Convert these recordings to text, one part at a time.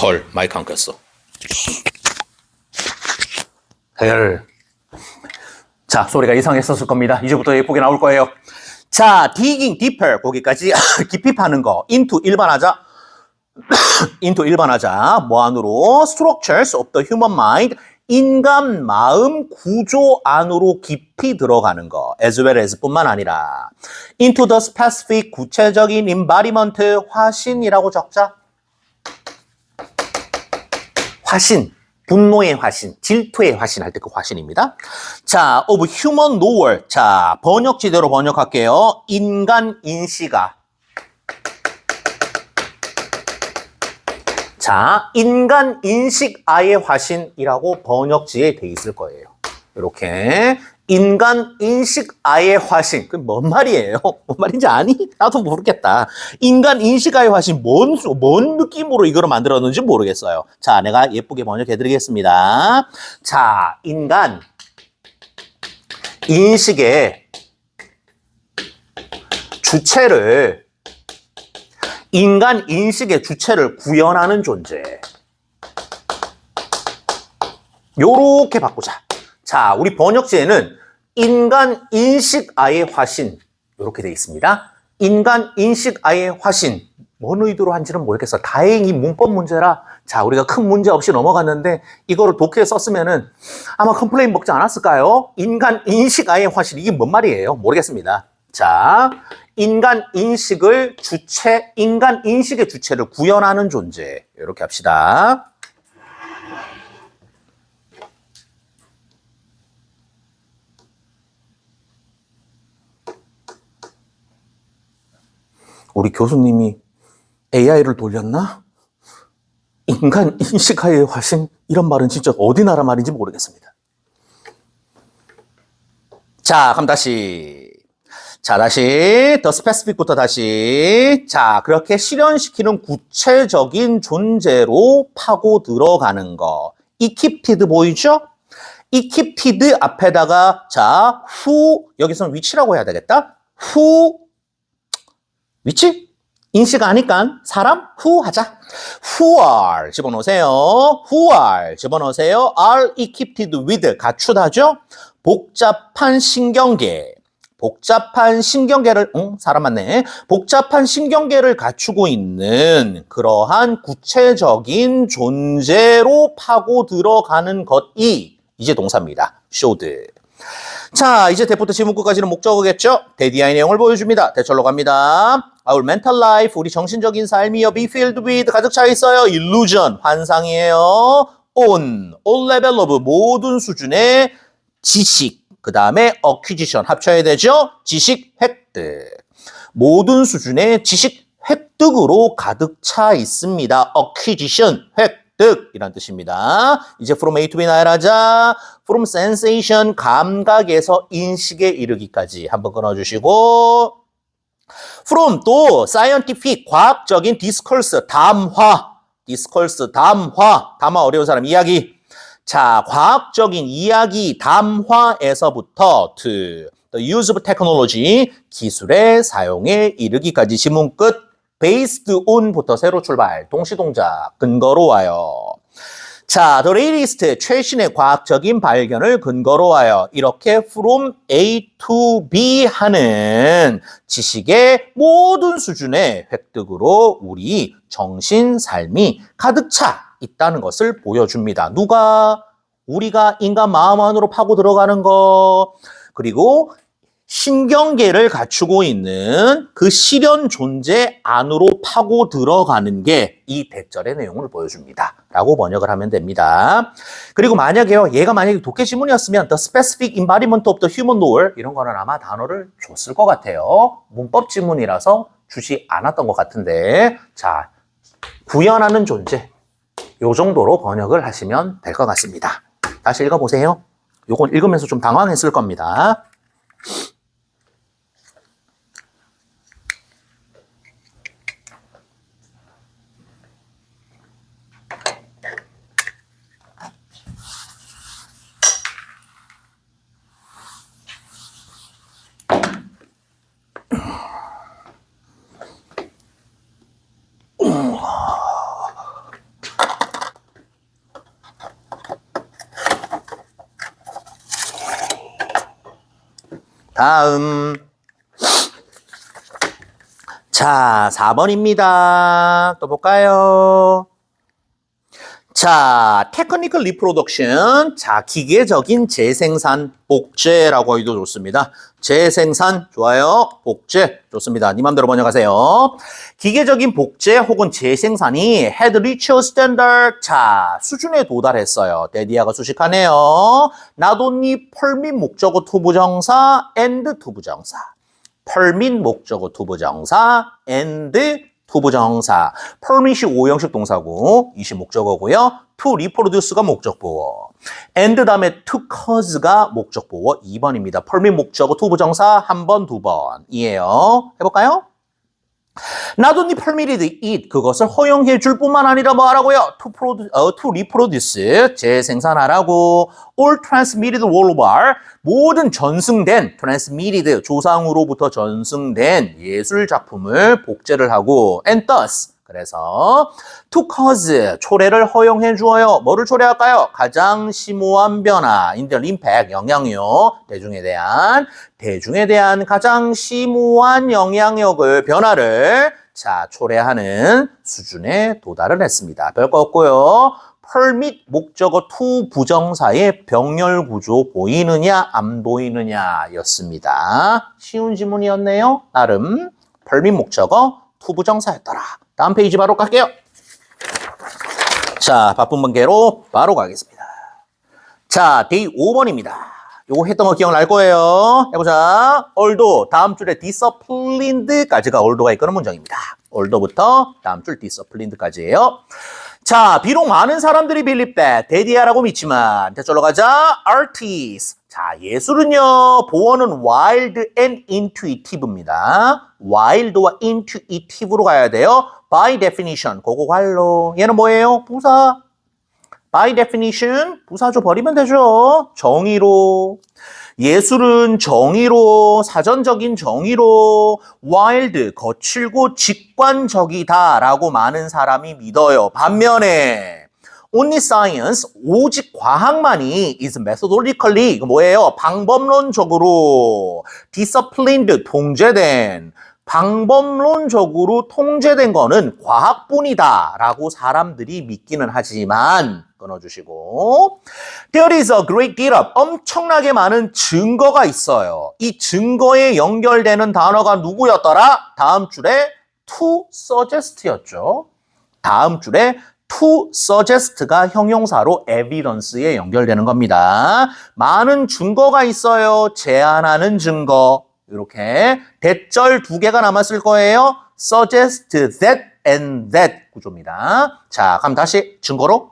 헐, 마이크 안 켰어. 헐. 자, 소리가 이상했었을 겁니다. 이제부터 예쁘게 나올 거예요. 자, digging deeper. 거기까지 깊이 파는 거. into 일반하자. into 일반하자. 뭐 안으로? structures of the human mind. 인간 마음 구조 안으로 깊이 들어가는 거. as well as 뿐만 아니라 into the specific 구체적인 embodiment 화신이라고 적자. 화신. 분노의 화신, 질투의 화신 할 때 그 화신입니다. 자, of human knower. 자, 번역지대로 번역할게요. 인간 인식아. 자, 인간 인식아의 화신이라고 번역지에 돼 있을 거예요. 이렇게 인간 인식아의 화신. 그게 뭔 말이에요? 뭔 말인지 아니? 나도 모르겠다. 인간 인식아의 화신 뭔 느낌으로 이거를 만들었는지 모르겠어요. 자, 내가 예쁘게 번역해 드리겠습니다. 자, 인간 인식의 주체를 인간 인식의 주체를 구현하는 존재. 요렇게 바꾸자. 자, 우리 번역지에는 인간 인식아의 화신 이렇게 돼 있습니다. 인간 인식아의 화신. 뭔 의도로 한지는 모르겠어. 다행히 문법 문제라 자, 우리가 큰 문제 없이 넘어갔는데 이거를 독해에 썼으면은 아마 컴플레인 먹지 않았을까요? 인간 인식아의 화신. 이게 뭔 말이에요? 모르겠습니다. 자, 인간 인식의 주체를 구현하는 존재. 이렇게 합시다. 우리 교수님이 AI를 돌렸나? 인간 인식하의 화신? 이런 말은 진짜 어디 나라 말인지 모르겠습니다. 자, 그럼 다시. 자, 다시. The specific부터 다시. 자, 그렇게 실현시키는 구체적인 존재로 파고 들어가는 거. equipped 보이죠? equipped 앞에다가, 자, who, 여기서는 위치라고 해야 되겠다. who, 위치? 인식 아니까 사람? who 하자. who are 집어넣으세요. who are 집어넣으세요. are equipped with 갖추다죠. 복잡한 신경계. 복잡한 신경계를 사람 맞네. 복잡한 신경계를 갖추고 있는 그러한 구체적인 존재로 파고 들어가는 것이 이제 동사입니다. should. 자, 이제 대부터 지문구까지는 목적어겠죠? 대디아의 내용을 보여줍니다. 대철로 갑니다. Our mental life, 우리 정신적인 삶이요. be filled with, 가득 차 있어요. illusion, 환상이에요. on, all level of, 모든 수준의 지식. 그 다음에 acquisition, 합쳐야 되죠? 지식 획득. 모든 수준의 지식 획득으로 가득 차 있습니다. acquisition, 획득이란 뜻입니다. 이제 from A to B 나열하자. from sensation, 감각에서 인식에 이르기까지 한번 끊어주시고 from 또 scientific, 과학적인 discourse, 담화. discourse, 담화 어려운 사람 이야기. 자, 과학적인 이야기, 담화에서부터 to the use of technology, 기술의 사용에 이르기까지 지문 끝. based on부터 새로 출발, 동시동작, 근거로 와요. 자, the latest, 최신의 과학적인 발견을 근거로 와요. 이렇게 from A to B 하는 지식의 모든 수준의 획득으로 우리 정신, 삶이 가득 차 있다는 것을 보여줍니다. 누가? 우리가 인간 마음 안으로 파고 들어가는 거. 그리고 신경계를 갖추고 있는 그 실현 존재 안으로 파고 들어가는 게 이 대절의 내용을 보여줍니다. 라고 번역을 하면 됩니다. 그리고 만약에요, 얘가 만약에 독해 지문이었으면 the specific embodiment of the human knower 이런 거는 아마 단어를 줬을 것 같아요. 문법 지문이라서 주지 않았던 것 같은데 자, 구현하는 존재 요 정도로 번역을 하시면 될 것 같습니다. 다시 읽어보세요. 요건 읽으면서 좀 당황했을 겁니다. 다음. 자, 4번입니다. 또 볼까요? 자, 테크니컬 리프로덕션. 자, 기계적인 재생산, 복제라고 해도 좋습니다. 재생산, 좋아요. 복제, 좋습니다. 니 맘대로 번역하세요. 기계적인 복제 혹은 재생산이 had reached a standard. 자, 수준에 도달했어요. 데디아가 수식하네요. not only permit 목적어 투부정사 and 투부정사. permit 목적어 투부정사 and 투부정사. permit이 5형식 동사고 20 목적어고요. to reproduce가 목적보어. and 다음에 to cause가 목적보어 2번입니다. permit 목적어 투부정사 1번, 2번 이에요. 해볼까요? not only permitted it, 그것을 허용해 줄 뿐만 아니라 뭐 하라고요? to reproduce, 재생산하라고. all transmitted worldwide, 모든 전승된, transmitted, 조상으로부터 전승된 예술 작품을 복제를 하고, and thus, 그래서 to cause, 초래를 허용해 주어요. 뭐를 초래할까요? 가장 심오한 변화, in the impact, 영향력, 대중에 대한 가장 심오한 영향력을, 변화를 자, 초래하는 수준에 도달을 했습니다. 별거 없고요. permit 목적어 to 부정사의 병렬 구조 보이느냐 안 보이느냐 였습니다. 쉬운 지문이었네요. 나름 permit 목적어 to 부정사였더라. 다음 페이지 바로 갈게요. 자, 바쁜 번개로 바로 가겠습니다. 자, 데이 5번입니다. 요거 했던 거 기억날 거예요. 해보자. although, 다음 줄에 disciplined까지가 although가 이끄는 문장입니다. although부터 다음 줄 disciplined까지예요. 자, 비록 많은 사람들이 believe that, 데디아라고 믿지만, 대절로 가자. artists. 자, 예술은요, 보어는 wild and intuitive입니다. wild와 intuitive로 가야 돼요. by definition, 고거 관로. 얘는 뭐예요? 부사. by definition, 부사조 버리면 되죠. 정의로. 예술은 정의로, 사전적인 정의로, wild, 거칠고 직관적이다라고 많은 사람이 믿어요. 반면에 only science, 오직 과학만이 is methodologically, 이거 뭐예요? 방법론적으로 disciplined, 통제된, 방법론적으로 통제된 거는 과학뿐이다 라고 사람들이 믿기는 하지만 끊어주시고 There is a great deal of, 엄청나게 많은 증거가 있어요. 이 증거에 연결되는 단어가 누구였더라? 다음 줄에 to suggest였죠. 다음 줄에 to suggest가 형용사로 evidence에 연결되는 겁니다. 많은 증거가 있어요. 제안하는 증거. 이렇게 대절 2개가 남았을 거예요. suggest that and that 구조입니다. 자, 그럼 다시 증거로.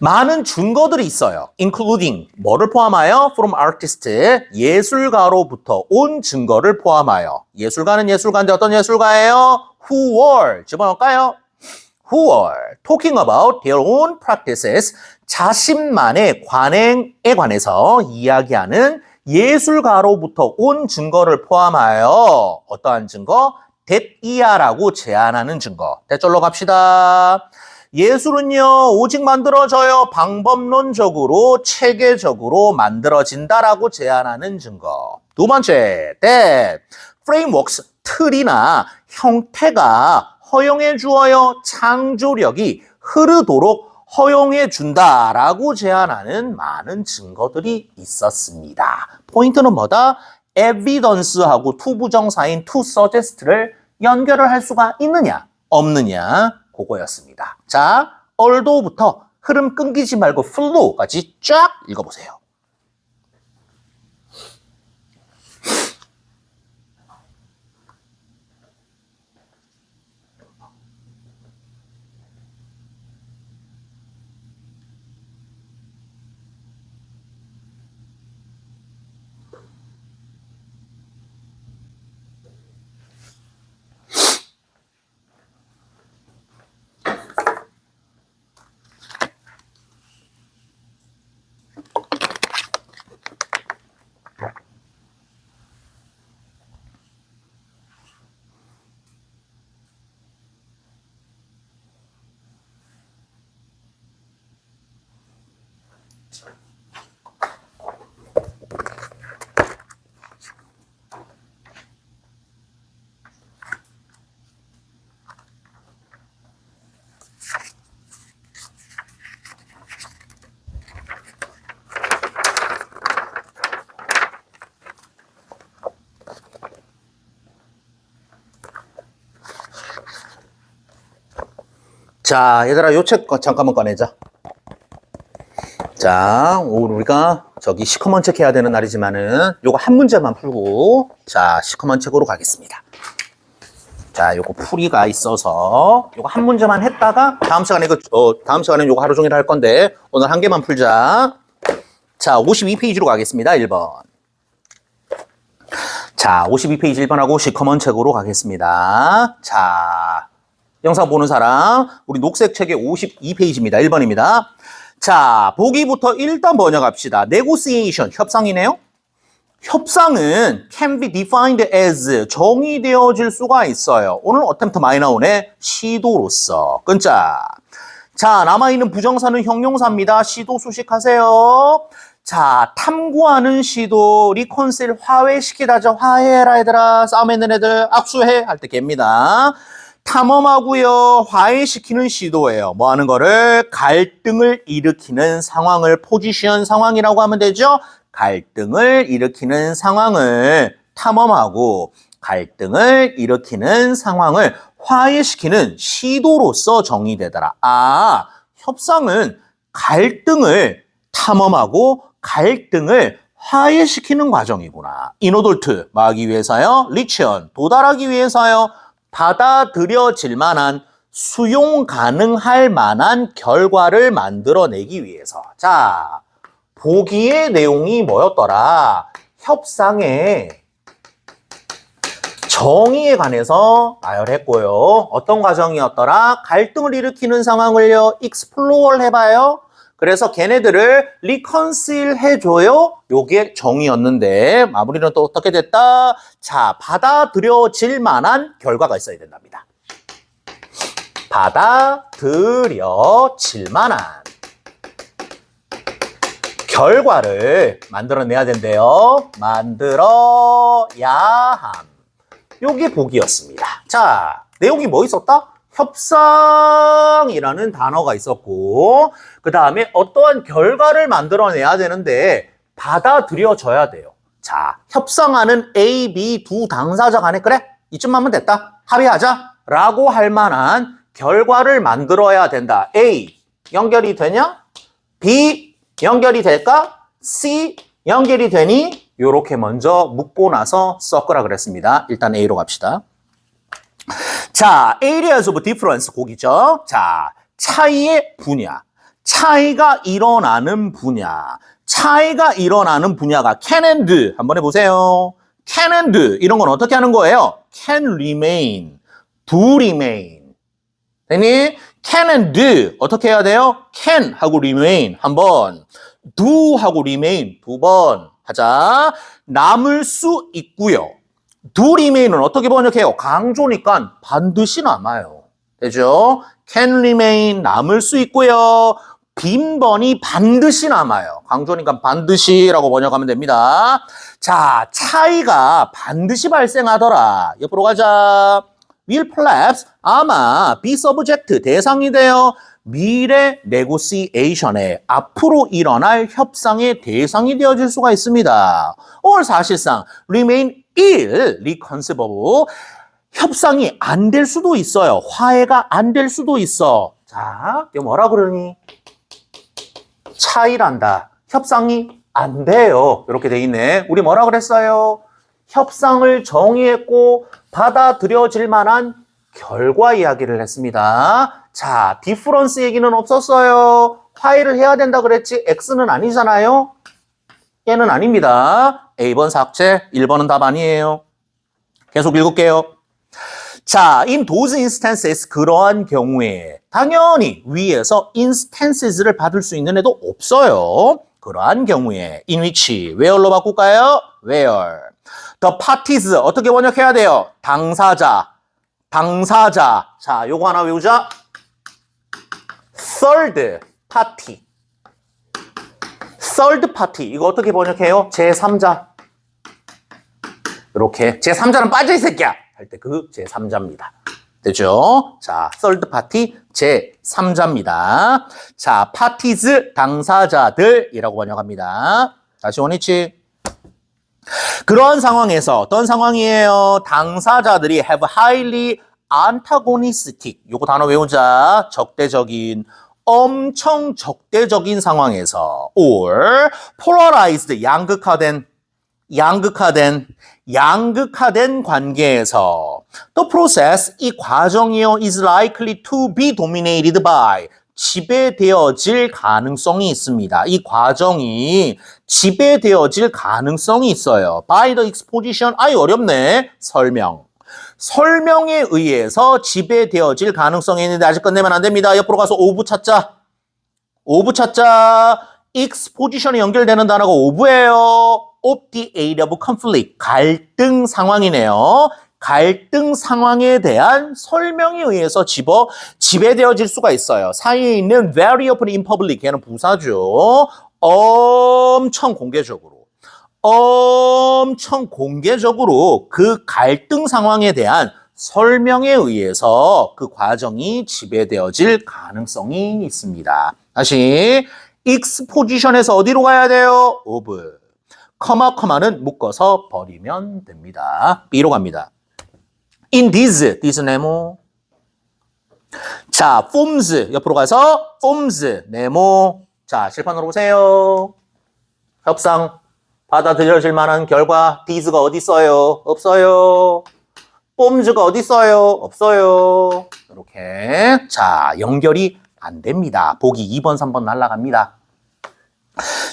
많은 증거들이 있어요. including, 뭐를 포함하여? from artist, 예술가로부터 온 증거를 포함하여. 예술가는 예술가인데 어떤 예술가예요? who were, 집어넣을까요? who were talking about their own practices, 자신만의 관행에 관해서 이야기하는 예술가로부터 온 증거를 포함하여 어떠한 증거? that이야라고 제안하는 증거. 대절로 갑시다. 예술은요, 오직 만들어져요. 방법론적으로, 체계적으로 만들어진다라고 제안하는 증거. 두 번째, that frameworks, 틀이나 형태가 허용해 주어요. 창조력이 흐르도록 허용해 준다라고 제안하는 많은 증거들이 있었습니다. 포인트는 뭐다? evidence하고 to 부정사인 to suggest를 연결을 할 수가 있느냐, 없느냐, 그거였습니다. 자, although부터 흐름 끊기지 말고 flow까지 쫙 읽어보세요. 자, 얘들아, 요 책 잠깐만 꺼내자. 자, 오늘 우리가 저기 시커먼 책 해야 되는 날이지만은 요거 한 문제만 풀고 자, 시커먼 책으로 가겠습니다. 자, 요거 풀이가 있어서 요거 한 문제만 했다가 다음 시간에 다음 시간에 요거 하루 종일 할 건데 오늘 한 개만 풀자. 자, 52페이지로 가겠습니다. 1번. 자, 52페이지 1번하고 시커먼 책으로 가겠습니다. 자, 영상 보는 사람, 우리 녹색 책의 52페이지입니다. 1번입니다. 자, 보기부터 일단 번역합시다. negotiation, 협상이네요. 협상은 can be defined as 정의되어질 수가 있어요. 오늘 attempt 많이 나오네. 시도로서. 끈자. 자, 남아있는 부정사는 형용사입니다. 시도 수식하세요. 자, 탐구하는 시도, 리콘실, 화해시키다죠. 화해해라 얘들아. 싸움했는 애들 악수해 할 때 개입니다. 탐험하고요. 화해시키는 시도예요. 뭐 하는 거를? 갈등을 일으키는 상황을 포지션 상황이라고 하면 되죠. 갈등을 일으키는 상황을 탐험하고 갈등을 일으키는 상황을 화해시키는 시도로서 정의되더라. 아, 협상은 갈등을 탐험하고 갈등을 화해시키는 과정이구나. 인오돌트, 막기 위해서요. 리치언, 도달하기 위해서요. 받아들여질 만한, 수용 가능할 만한 결과를 만들어내기 위해서. 자, 보기의 내용이 뭐였더라? 협상의 정의에 관해서 나열했고요. 어떤 과정이었더라? 갈등을 일으키는 상황을요, explore 해봐요. 그래서 걔네들을 reconcile 해줘요. 요게 정의였는데 마무리는 또 어떻게 됐다? 자, 받아들여질 만한 결과가 있어야 된답니다. 받아들여질 만한 결과를 만들어내야 된대요. 만들어야 함. 요게 복이었습니다. 자, 내용이 뭐 있었다? 협상이라는 단어가 있었고 그 다음에 어떠한 결과를 만들어내야 되는데 받아들여져야 돼요. 자, 협상하는 A, B 두 당사자 간에 그래? 이쯤 하면 됐다. 합의하자. 라고 할 만한 결과를 만들어야 된다. A, 연결이 되냐? B, 연결이 될까? C, 연결이 되니? 요렇게 먼저 묻고 나서 섞으라 그랬습니다. 일단 A로 갑시다. 자, areas of difference 곡이죠. 자, 차이의 분야. 차이가 일어나는 분야. 차이가 일어나는 분야가 can and do. 한번 해보세요. can and do. 이런 건 어떻게 하는 거예요? can remain. do remain. 됐니? can and do. 어떻게 해야 돼요? can 하고 remain. 한 번. do 하고 remain. 두 번. 하자. 남을 수 있고요. do remain은 어떻게 번역해요? 강조니까 반드시 남아요. 되죠? can remain 남을 수 있고요. 빈번히 반드시 남아요. 강조니까 반드시라고 번역하면 됩니다. 자, 차이가 반드시 발생하더라. 옆으로 가자. will perhaps 아마 be subject 대상이 돼요. 미래 negotiation에 앞으로 일어날 협상의 대상이 되어질 수가 있습니다. or 사실상 remain irreconcilable 협상이 안 될 수도 있어요. 화해가 안 될 수도 있어. 자, 이거 뭐라 그러니? 차이란다. 협상이 안 돼요. 이렇게 돼 있네. 우리 뭐라 그랬어요? 협상을 정의했고 받아들여질 만한 결과 이야기를 했습니다. 자, 디퍼런스 얘기는 없었어요. 화해를 해야 된다 그랬지 X는 아니잖아요. 얘는 아닙니다. A번 삭제, 1번은 답 아니에요. 계속 읽을게요. 자, in those instances 그러한 경우에 당연히 위에서 instances를 받을 수 있는 애도 없어요. 그러한 경우에 in which where로 바꿀까요? where the parties 어떻게 번역해야 돼요? 당사자. 자, 요거 하나 외우자. third party. third party. 이거 어떻게 번역해요? 제3자. 이렇게. 제3자는 빠져 이 새끼야. 할 때 그 제3자입니다. 되죠? 자, third party 제3자입니다. 자, parties 당사자들이라고 번역합니다. 다시 원위치. 그런 상황에서 어떤 상황이에요? 당사자들이 have highly antagonistic. 요거 단어 외우자. 적대적인. 엄청 적대적인 상황에서 or polarized 양극화된 관계에서 the process 이 과정이요 is likely to be dominated by 지배되어질 가능성이 있습니다. 이 과정이 지배되어질 가능성이 있어요. by the exposition 어렵네. 설명에 의해서 지배되어질 가능성이 있는데 아직 끝내면 안 됩니다. 옆으로 가서 of 찾자. exposition이 연결되는 단어가 of예요. of the area of conflict. 갈등 상황이네요. 갈등 상황에 대한 설명에 의해서 지배되어질 수가 있어요. 사이에 있는 very open in public. 걔는 부사죠. 엄청 공개적으로 그 갈등 상황에 대한 설명에 의해서 그 과정이 지배되어질 가능성이 있습니다. 다시 exposition에서 어디로 가야 돼요? of. 커마는 묶어서 버리면 됩니다. B로 갑니다. In this 네모. 자, forms 옆으로 가서 forms 네모. 자, 실판으로 보세요. 협상 받아들여질 만한 결과 this가 어디 있어요? 없어요. forms가 어디 있어요? 없어요. 이렇게 자, 연결이 안 됩니다. 보기 2번, 3번 날아갑니다.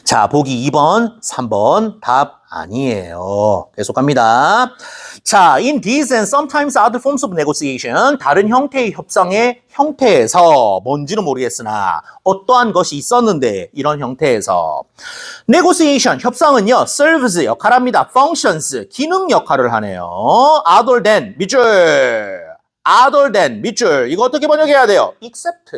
자, 보기 2번, 3번 답 아니에요. 계속 갑니다. 자, in these and sometimes other forms of negotiation, 다른 형태의 협상의 형태에서 뭔지는 모르겠으나 어떠한 것이 있었는데 이런 형태에서 negotiation, 협상은요, serves 역할합니다. functions, 기능 역할을 하네요. other than, 밑줄. 이거 어떻게 번역해야 돼요? except,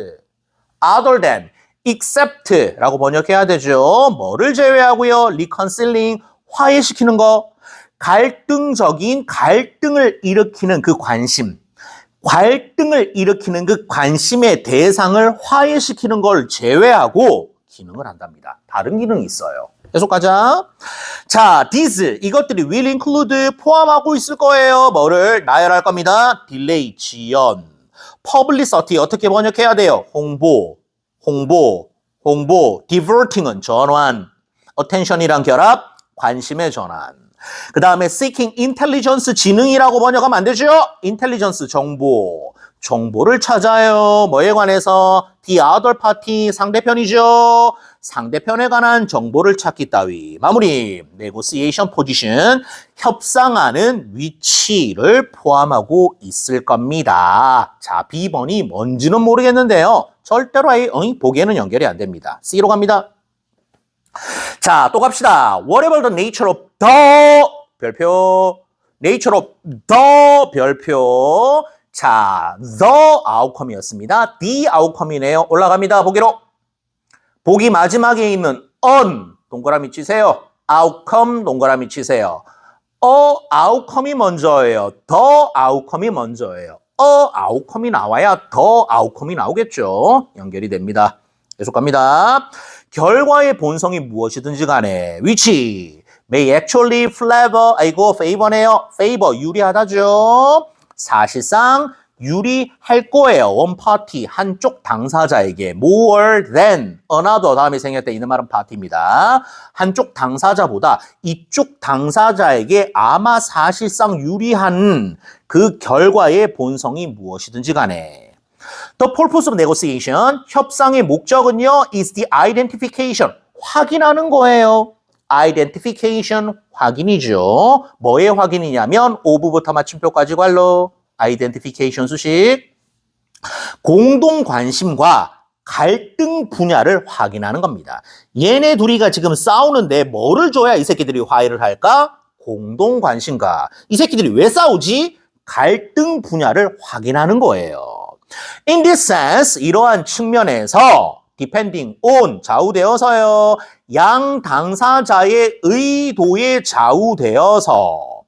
other than, except라고 번역해야 되죠. 뭐를 제외하고요? reconciling, 화해시키는 거. 갈등을 일으키는 그 관심의 대상을 화해시키는 걸 제외하고 기능을 한답니다. 다른 기능이 있어요. 계속 가자. 자, these, 이것들이 will include, 포함하고 있을 거예요. 뭐를? 나열할 겁니다. delay, 지연. publicity, 어떻게 번역해야 돼요? 홍보. diverting은 전환. attention이랑 결합, 관심의 전환. 그 다음에 seeking intelligence, 지능이라고 번역하면 안 되죠? intelligence, 정보를 찾아요. 뭐에 관해서? the other party, 상대편이죠. 상대편에 관한 정보를 찾기 따위. 마무리. negotiation position, 협상하는 위치를 포함하고 있을 겁니다. 자, B번이 뭔지는 모르겠는데요. 절대로 보기에는 연결이 안 됩니다. C로 갑니다. 자, 또 갑시다. Whatever the nature of the 별표. nature of the 별표. 자, the outcome이었습니다. the outcome이네요. 올라갑니다. 보기로. 보기 마지막에 있는 on 동그라미 치세요. outcome 동그라미 치세요. outcome이 먼저예요. the outcome이 먼저예요. outcome이 나와야 the outcome이 나오겠죠. 연결이 됩니다. 계속 갑니다. 결과의 본성이 무엇이든지 간에 which may actually favor네요. favor 유리하다죠. 사실상 유리할 거예요. one party 한쪽 당사자에게 more than another 다음에 생략돼 있는 말은 party입니다. 한쪽 당사자보다 이쪽 당사자에게 아마 사실상 유리한 그 결과의 본성이 무엇이든지 간에 The purpose of negotiation, 협상의 목적은요, is the identification, 확인하는 거예요. identification, 확인이죠. 뭐의 확인이냐면 of부터 마침표까지 관로, identification 수식. 공동 관심과 갈등 분야를 확인하는 겁니다. 얘네 둘이가 지금 싸우는데 뭐를 줘야 이 새끼들이 화해를 할까? 공동 관심과. 이 새끼들이 왜 싸우지? 갈등 분야를 확인하는 거예요. In this sense, 이러한 측면에서 depending on, 좌우되어서요. 양 당사자의 의도에 좌우되어서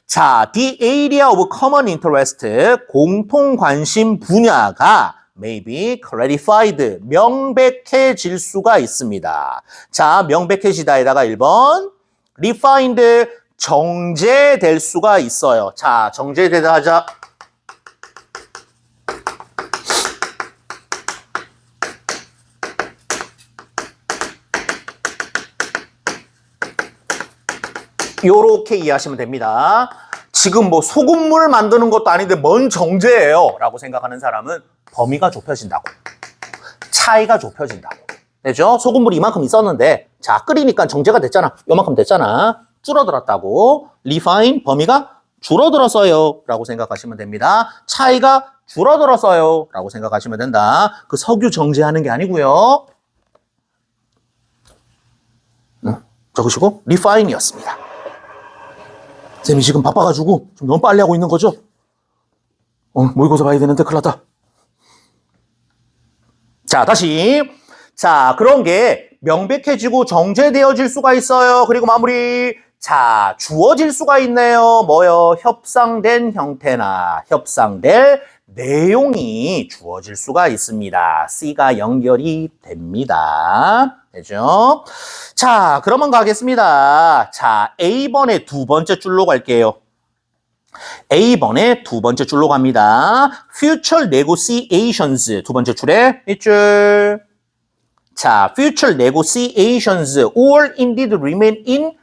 자, the area of common interest, 공통 관심 분야가 may be clarified, 명백해질 수가 있습니다. 자, 명백해지다에다가 1번, refined, 정제될 수가 있어요. 자, 정제되다 하자. 요렇게 이해하시면 됩니다. 지금 뭐 소금물 만드는 것도 아닌데 뭔 정제예요? 라고 생각하는 사람은 범위가 좁혀진다고. 차이가 좁혀진다고. 되죠? 소금물이 이만큼 있었는데 자 끓이니까 정제가 됐잖아. 요만큼 됐잖아. 줄어들었다고. refine 범위가 줄어들었어요. 라고 생각하시면 됩니다. 차이가 줄어들었어요. 라고 생각하시면 된다. 그 석유 정제하는 게 아니고요. 적으시고 refine이었습니다. 쌤이 지금 바빠가지고 좀 너무 빨리 하고 있는 거죠? 모의고사 봐야 되는데 큰일 났다. 자, 다시. 자, 그런 게 명백해지고 정제되어질 수가 있어요. 그리고 마무리. 자, 주어질 수가 있네요. 뭐요? 협상된 형태나 협상될 내용이 주어질 수가 있습니다. C가 연결이 됩니다. 되죠? 자, 그러면 가겠습니다. 자, A번의 두 번째 줄로 갈게요. A번의 두 번째 줄로 갑니다. Future negotiations 두 번째 줄에 밑줄. 자, future negotiations will indeed remain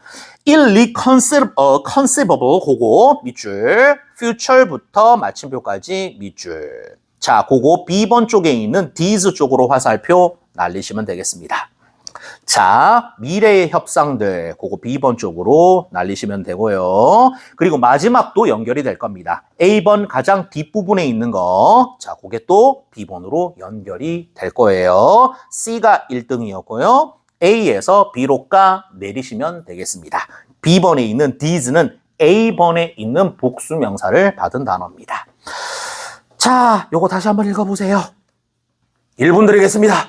irreconcilable 그거 밑줄. future부터 마침표까지 밑줄. 자, 그거 B번 쪽에 있는 these 쪽으로 화살표 날리시면 되겠습니다. 자, 미래의 협상들, 그거 B번 쪽으로 날리시면 되고요. 그리고 마지막도 연결이 될 겁니다. A번 가장 뒷부분에 있는 거, 자, 그게 또 B번으로 연결이 될 거예요. C가 1등이었고요. A에서 B로 가 내리시면 되겠습니다. B번에 있는 these는 A번에 있는 복수명사를 받은 단어입니다. 자, 요거 다시 한번 읽어보세요. 1분 드리겠습니다.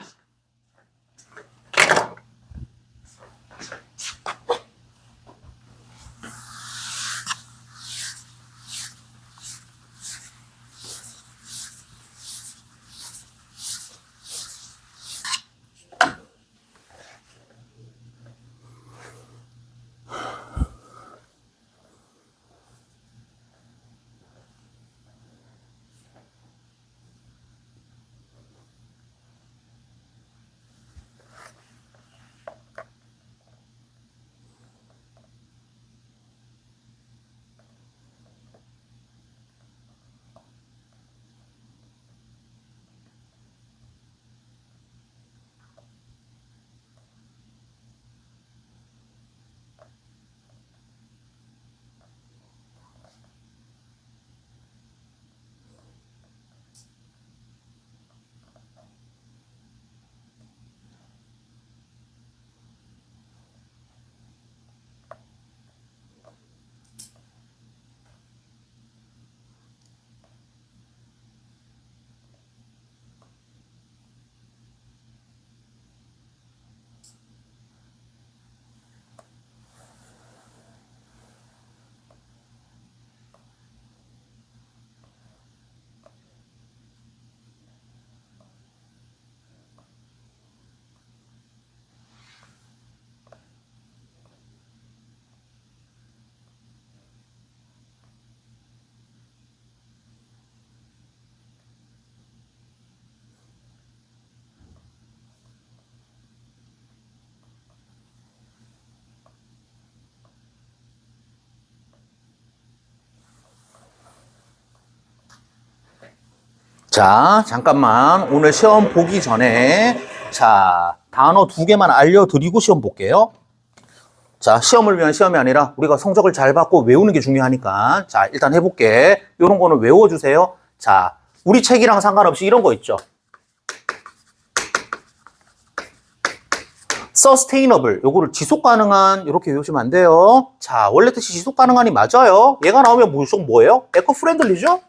자, 잠깐만. 오늘 시험 보기 전에 자, 단어 2개만 알려드리고 시험 볼게요. 자, 시험을 위한 시험이 아니라 우리가 성적을 잘 받고 외우는 게 중요하니까 자, 일단 해볼게. 이런 거는 외워주세요. 자, 우리 책이랑 상관없이 이런 거 있죠. sustainable, 요거를 지속 가능한 이렇게 외우시면 안 돼요. 자, 원래 뜻이 지속 가능한이 맞아요. 얘가 나오면 무조건 뭐예요? 에코 프렌들리죠?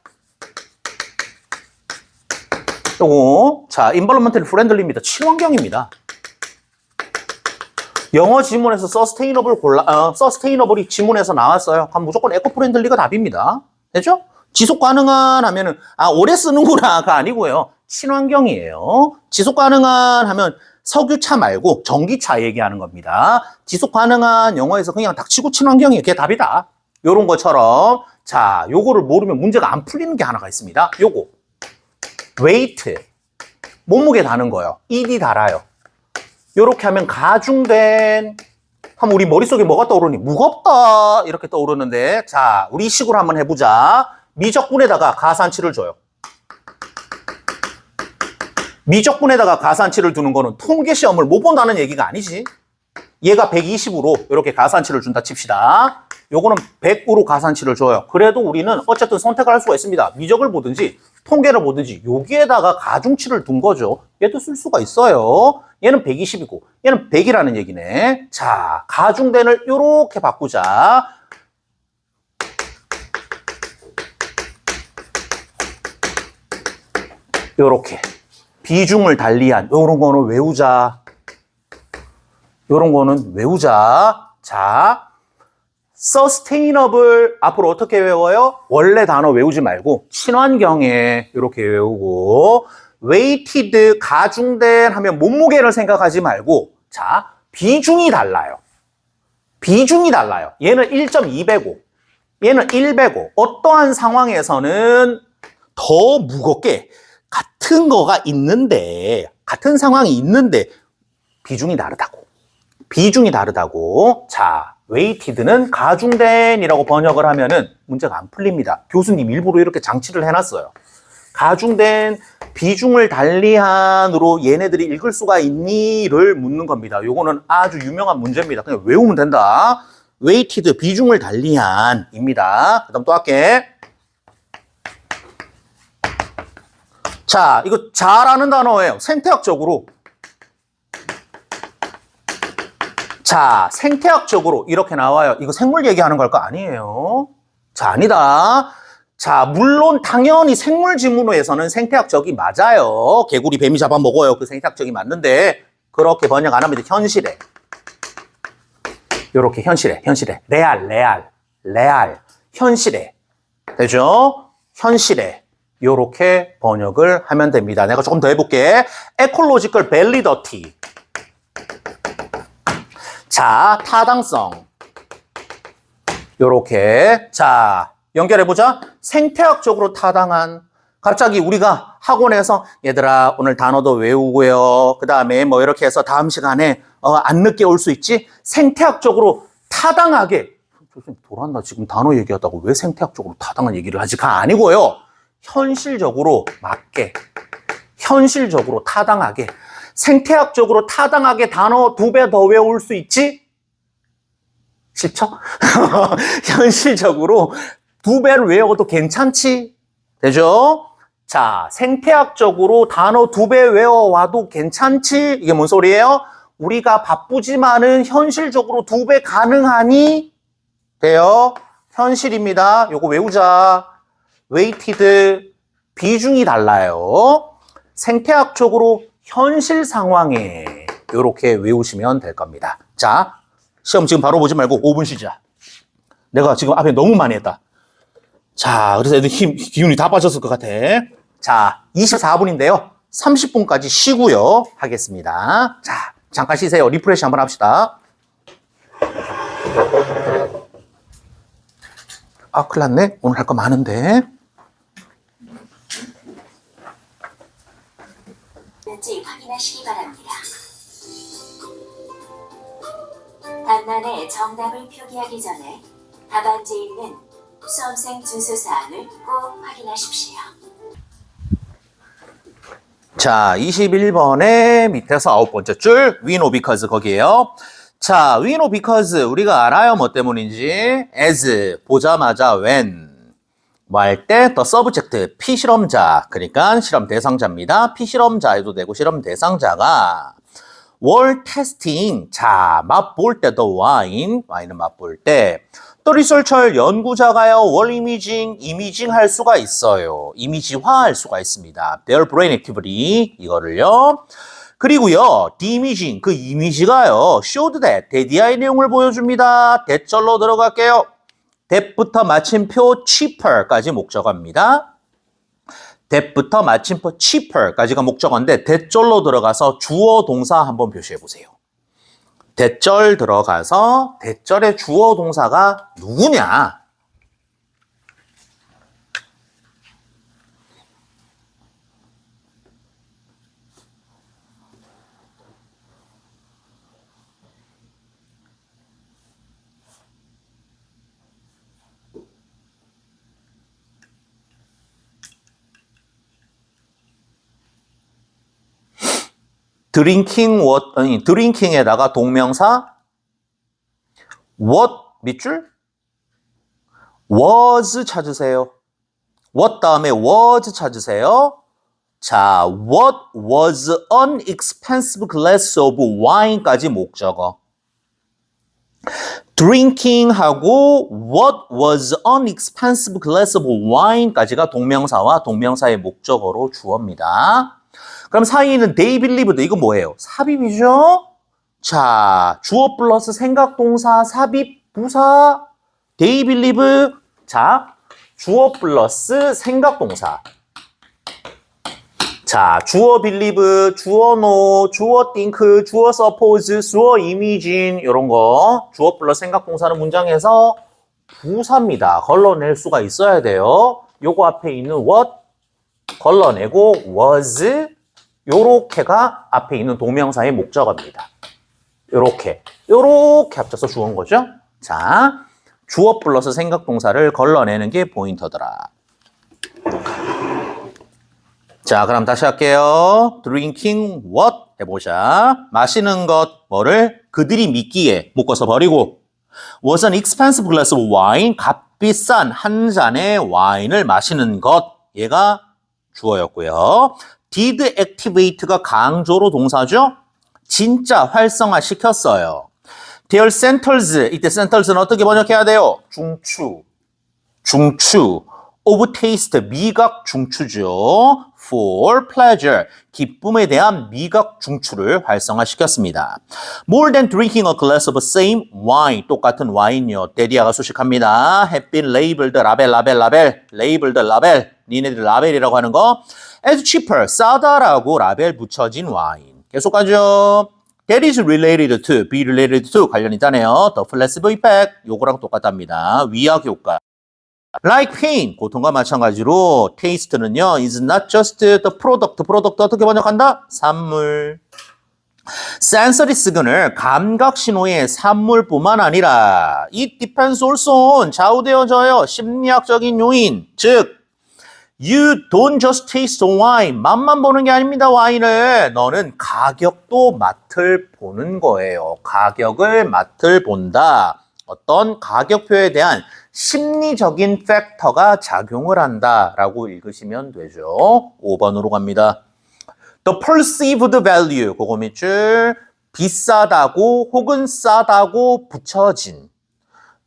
요거 자, environmental friendly입니다. 친환경입니다. 영어 지문에서 sustainable이 지문에서 나왔어요. 그럼 무조건 에코 프렌들리가 답입니다. 되죠? 지속 가능한 하면은 오래 쓰는구나가 아니고요. 친환경이에요. 지속 가능한 하면 석유차 말고 전기차 얘기하는 겁니다. 지속 가능한 영어에서 그냥 닥치고 친환경이 그게 답이다. 요런 것처럼 자, 요거를 모르면 문제가 안 풀리는 게 하나가 있습니다. 요거 weight 몸무게 다는 거요. ed 달아요. 요렇게 하면 가중된 하면 우리 머릿속에 뭐가 떠오르니? 무겁다 이렇게 떠오르는데 자, 우리 식으로 한번 해보자. 미적분에다가 가산치를 줘요. 미적분에다가 가산치를 두는 거는 통계시험을 못 본다는 얘기가 아니지. 얘가 120으로 이렇게 가산치를 준다 칩시다. 요거는 100으로 가산치를 줘요. 그래도 우리는 어쨌든 선택을 할 수가 있습니다. 미적을 보든지 통계를 보든지 여기에다가 가중치를 둔 거죠. 얘도 쓸 수가 있어요. 얘는 120이고 얘는 100이라는 얘기네. 자, 가중된을 이렇게 바꾸자. 요렇게 비중을 달리한 요런 거는 외우자. 요런 거는 외우자. 자, sustainable 앞으로 어떻게 외워요? 원래 단어 외우지 말고 친환경에 이렇게 외우고 weighted 가중된 하면 몸무게를 생각하지 말고 자, 비중이 달라요. 비중이 달라요. 얘는 1.2배고 얘는 1배고 어떠한 상황에서는 더 무겁게 같은 거가 있는데 같은 상황이 있는데 비중이 다르다고. 비중이 다르다고. 자, weighted는 가중된이라고 번역을 하면은 문제가 안 풀립니다. 교수님 일부러 이렇게 장치를 해놨어요. 가중된 비중을 달리한으로 얘네들이 읽을 수가 있니를 묻는 겁니다. 요거는 아주 유명한 문제입니다. 그냥 외우면 된다. weighted 비중을 달리한입니다. 그 다음 또 할게. 자, 이거 잘 아는 단어예요. 생태학적으로. 자, 생태학적으로 이렇게 나와요. 이거 생물 얘기하는 걸까? 아니에요. 자, 아니다. 자, 물론 당연히 생물 지문에서는 생태학적이 맞아요. 개구리, 뱀이 잡아먹어요. 그 생태학적이 맞는데 그렇게 번역 안 합니다. 현실에. 요렇게 현실에. 레알. 현실에. 되죠? 현실에. 요렇게 번역을 하면 됩니다. 내가 조금 더 해볼게. ecological validity. 자, 타당성. 요렇게. 자, 연결해보자. 생태학적으로 타당한. 갑자기 우리가 학원에서 얘들아, 오늘 단어도 외우고요. 그 다음에 뭐 이렇게 해서 다음 시간에 안 늦게 올 수 있지? 생태학적으로 타당하게. 교수님, 돌았나? 지금 단어 얘기하다고 왜 생태학적으로 타당한 얘기를 하지가 아니고요. 현실적으로 맞게. 현실적으로 타당하게. 생태학적으로 타당하게 단어 2배 더 외울 수 있지? 싫죠? 현실적으로 2배를 외워도 괜찮지? 되죠? 자, 생태학적으로 단어 2배 외워와도 괜찮지? 이게 뭔 소리예요? 우리가 바쁘지만은 현실적으로 2배 가능하니? 돼요? 현실입니다. 요거 외우자. weighted 비중이 달라요. 생태학적으로 현실 상황에 이렇게 외우시면 될 겁니다. 자, 시험 지금 바로 보지 말고 5분 쉬자. 내가 지금 앞에 너무 많이 했다. 자, 그래서 애들 기운이 다 빠졌을 것 같아. 자, 24분인데요. 30분까지 쉬고요. 하겠습니다. 자, 잠깐 쉬세요. 리프레시 한번 합시다. 아, 큰일 났네. 오늘 할 거 많은데. 지 확인하시기 바랍니다. 단란에 정답을 표기하기 전에 답안지에 있는 수험생 준수사항을 꼭 확인하십시오. 자, 21번의 밑에서 9번째 줄 we know because 거기에요. 자, we know because 우리가 알아요. 뭐 때문인지. as 보자마자 when 뭐 할 때 the subject 피실험자 그러니까 실험 대상자입니다. 피실험자 해도 되고 실험 대상자가 were testing 자 맛볼 때 the wine은 맛볼 때 또 리서처 연구자가요 were 이미징 할 수가 있어요. 이미지화할 수가 있습니다. their brain activity 이거를요. 그리고요 the 그 이미지가요 showed that 대디아의 내용을 보여줍니다. 대절로 들어갈게요. that부터 마침표 cheaper까지 목적어입니다. that부터 마침표 cheaper까지가 목적어인데 that절로 들어가서 주어 동사 한번 표시해 보세요. that절 들어가서 that절의 주어 동사가 누구냐? drinking what, 아니, drinking에다가 동명사 what 밑줄? was 찾으세요. what 다음에 was 찾으세요. 자, what was an expensive glass of wine까지 목적어. drinking하고 what was an expensive glass of wine까지가 동명사와 동명사의 목적어로 주어입니다. 그럼 사이에는 they believed 이거 뭐예요? 삽입이죠? 자, 주어 플러스 생각동사 삽입 부사 they believe 자, 주어 플러스 생각동사 자, 주어 believe, 주어 know, 주어 think, 주어 suppose, 주어 imagine 이런 거 주어 플러스 생각동사는 문장에서 부사입니다. 걸러낼 수가 있어야 돼요. 요거 앞에 있는 what 걸러내고 was 요렇게가 앞에 있는 동명사의 목적어입니다. 요렇게 합쳐서 주어인 거죠. 자, 주어 플러스 생각동사를 걸러내는 게 포인터더라. 자, 그럼 다시 할게요. drinking what 해보자. 마시는 것, 뭐를 그들이 믿기에 묶어서 버리고 was an expensive glass of wine, 값비싼 한 잔의 와인을 마시는 것, 얘가 주어였고요. did activate가 강조로 동사죠. 진짜 활성화시켰어요. their centers, 이때 centers는 어떻게 번역해야 돼요? 중추. of taste, 미각 중추죠. for pleasure, 기쁨에 대한 미각 중추를 활성화시켰습니다. More than drinking a glass of same wine, 똑같은 와인요. 데리아가 수식합니다. have been labeled, 라벨. labeled, 라벨. 니네들 라벨이라고 하는 거. as cheaper, 싸다라고 라벨 붙여진 와인. 계속 가죠. That is related to, be related to 관련 있다네요. The placebo effect, 요거랑 똑같답니다. 위약 효과. Like pain, 고통과 마찬가지로 taste는요, is not just the product. product 어떻게 번역한다? 산물. sensory signal, 감각 신호의 산물뿐만 아니라 it depends also on, 좌우되어져요. 심리학적인 요인, 즉 you don't just taste wine. 맛만 보는 게 아닙니다, 와인을. 너는 가격도 맛을 보는 거예요. 가격을 맛을 본다. 어떤 가격표에 대한 심리적인 팩터가 작용을 한다라고 읽으시면 되죠. 5번으로 갑니다. The perceived value, 그거 밑줄 비싸다고 혹은 싸다고 붙여진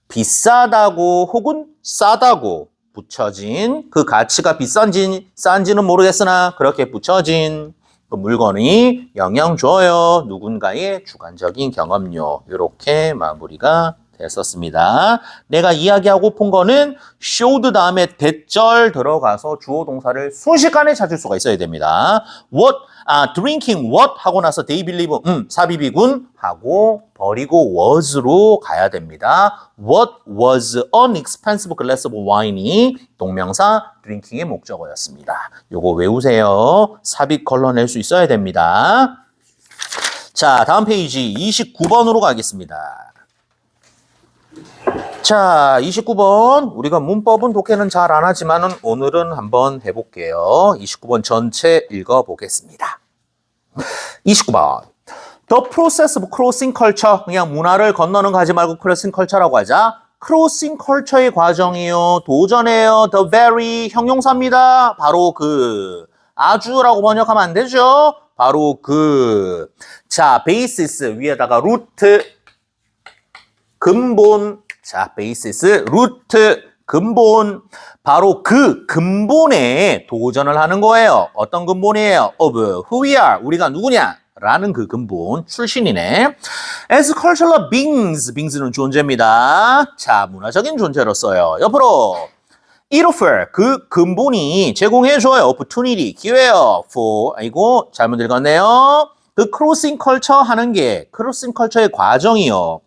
비싸다고 혹은 싸다고 붙여진 그 가치가 비싼지 싼지는 모르겠으나 그렇게 붙여진 그 물건이 영향 줘요. 누군가의 주관적인 경험요. 이렇게 마무리가 됐었습니다. 내가 이야기하고픈 거는 showed 다음에 대절 들어가서 주어 동사를 순식간에 찾을 수가 있어야 됩니다. drinking what 하고 나서 they believe, 삽입이군 하고 버리고 was로 가야 됩니다. What was an expensive glass of wine이 동명사 drinking의 목적어였습니다. 요거 외우세요. 삽입 걸러낼 수 있어야 됩니다. 자, 다음 페이지 29번으로 가겠습니다. 자, 29번. 우리가 문법은 독해는 잘 안 하지만은 오늘은 한번 해볼게요. 29번 전체 읽어보겠습니다. 29번. The process of crossing culture. 그냥 문화를 건너는 거 하지 말고 crossing culture라고 하자. crossing culture의 과정이요. 도전해요. The very 형용사입니다. 바로 그 아주라고 번역하면 안 되죠. 바로 그 자, basis 위에다가 root 근본 자, 베이시스, 루트, 근본, 바로 그 근본에 도전을 하는 거예요. 어떤 근본이에요? of who we are, 우리가 누구냐? 라는 그 근본, 출신이네. as cultural beings, bengs는 존재입니다. 자, 문화적인 존재로서요. 옆으로, it offer, 그 근본이 제공해줘요. opportunity, 기회요. for, 아이고, 잘못 읽었네요. 그 crossing culture 하는 게, crossing culture의 과정이요.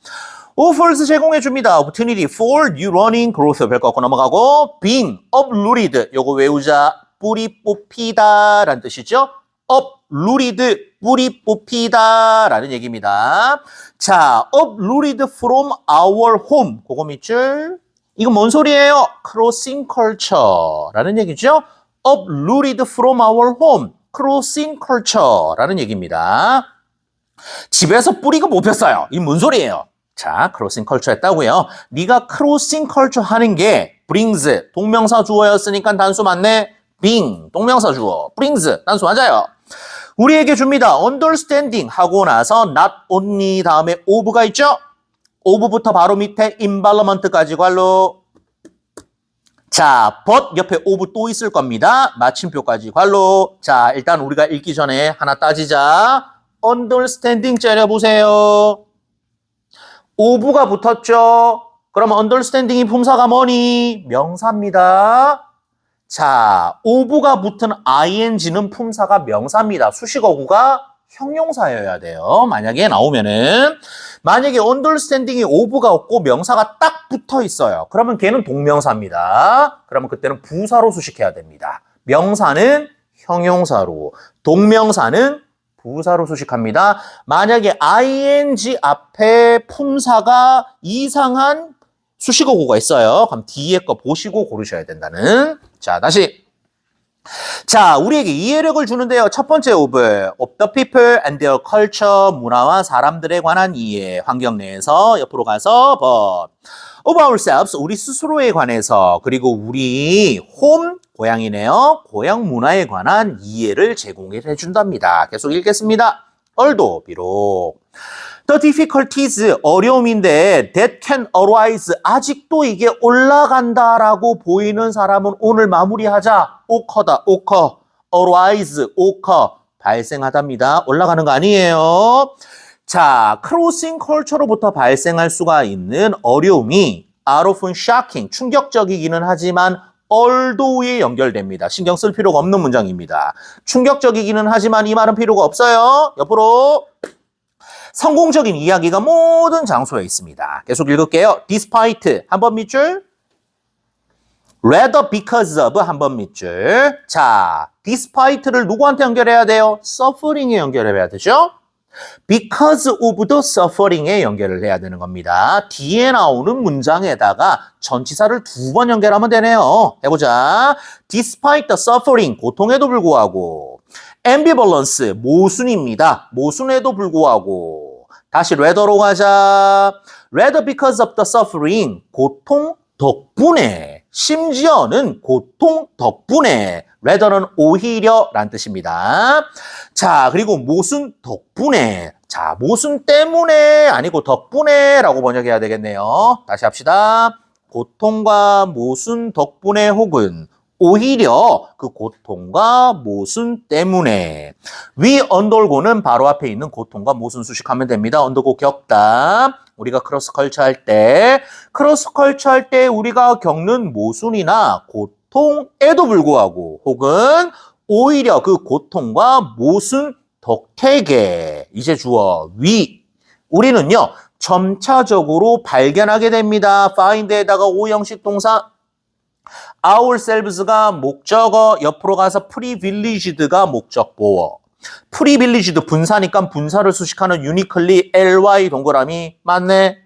offers 제공해줍니다. opportunity for new learning growth 별 꺾고 넘어가고 being uprooted 요거 외우자. 뿌리 뽑히다 라는 뜻이죠. uprooted 뿌리 뽑히다 라는 얘기입니다. 자, uprooted from our home 그거 밑줄 이건 뭔 소리예요? crossing culture 라는 얘기죠. uprooted from our home crossing culture라는 얘기입니다. 집에서 뿌리가 못 폈어요. 이 뭔 소리예요? 자, crossing culture 했다고요. 네가 crossing culture 하는 게 brings 동명사 주어였으니까 단수 맞네. being 동명사 주어, brings 단수 맞아요. 우리에게 줍니다. understanding 하고 나서 not only 다음에 of가 있죠? of부터 바로 밑에 environment까지 관로. 자, but 옆에 of 또 있을 겁니다. 마침표까지 관로. 자, 일단 우리가 읽기 전에 하나 따지자. understanding 째려보세요. of가 붙었죠? 그러면 understanding이 품사가 뭐니? 명사입니다. 자, of가 붙은 ing는 품사가 명사입니다. 수식어구가 형용사여야 돼요. 만약에 나오면은 만약에 understanding이 of가 없고 명사가 딱 붙어 있어요. 그러면 걔는 동명사입니다. 그러면 그때는 부사로 수식해야 됩니다. 명사는 형용사로, 동명사는 부사로 수식합니다. 만약에 ing 앞에 품사가 이상한 수식어구가 있어요. 그럼 뒤에 거 보시고 고르셔야 된다는. 자, 다시. 자, 우리에게 이해력을 주는데요. 첫 번째 of the people and their culture, 문화와 사람들에 관한 이해, 환경 내에서 옆으로 가서 of ourselves, 우리 스스로에 관해서, 그리고 우리 home, 고향이네요. 고향 문화에 관한 이해를 제공해 준답니다. 계속 읽겠습니다. 얼도 비록 The difficulties, 어려움인데 that can arise, 아직도 이게 올라간다라고 보이는 사람은 오늘 마무리하자. occur다, occur, arise, occur, 발생하답니다. 올라가는 거 아니에요. 자, crossing culture로부터 발생할 수가 있는 어려움이 are often shocking, 충격적이기는 하지만 although에 연결됩니다. 신경 쓸 필요가 없는 문장입니다. 충격적이기는 하지만 이 말은 필요가 없어요. 옆으로. 성공적인 이야기가 모든 장소에 있습니다. 계속 읽을게요. despite 한 번 밑줄. rather because of 한 번 밑줄. 자, despite를 누구한테 연결해야 돼요? suffering에 연결해야 되죠? because of the suffering에 연결을 해야 되는 겁니다. 뒤에 나오는 문장에다가 전치사를 두 번 연결하면 되네요. 해보자. despite the suffering, 고통에도 불구하고. ambivalence, 모순입니다. 모순에도 불구하고. 다시 rather로 가자. rather because of the suffering, 고통 덕분에. 심지어는 고통 덕분에. rather는 오히려 란 뜻입니다. 자, 그리고 모순 덕분에. 자, 모순 때문에 아니고 덕분에 라고 번역해야 되겠네요. 다시 합시다. 고통과 모순 덕분에 혹은 오히려 그 고통과 모순 때문에. 위 언더고는 바로 앞에 있는 고통과 모순 수식하면 됩니다. 언더고 겪다. 우리가 크로스컬처 할 때, 우리가 겪는 모순이나 고통에도 불구하고 혹은 오히려 그 고통과 모순 덕택에 이제 주어 위. 우리는요, 점차적으로 발견하게 됩니다. find에다가 오형식 동사 ourselves가 목적어, 옆으로 가서 privileged가 목적보어. privileged 분사니까 분사를 수식하는 uniquely ly 동그라미 맞네.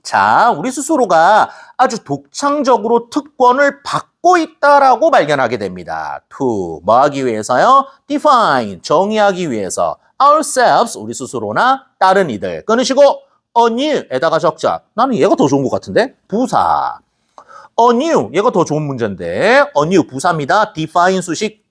자, 우리 스스로가 아주 독창적으로 특권을 받고 있다라고 발견하게 됩니다. to 뭐 하기 위해서요? define 정의하기 위해서 ourselves 우리 스스로나 다른 이들 끊으시고 anew에다가 적자. 나는 얘가 더 좋은 것 같은데? 부사. anew 얘가 더 좋은 문제인데 anew 부사입니다. define 수식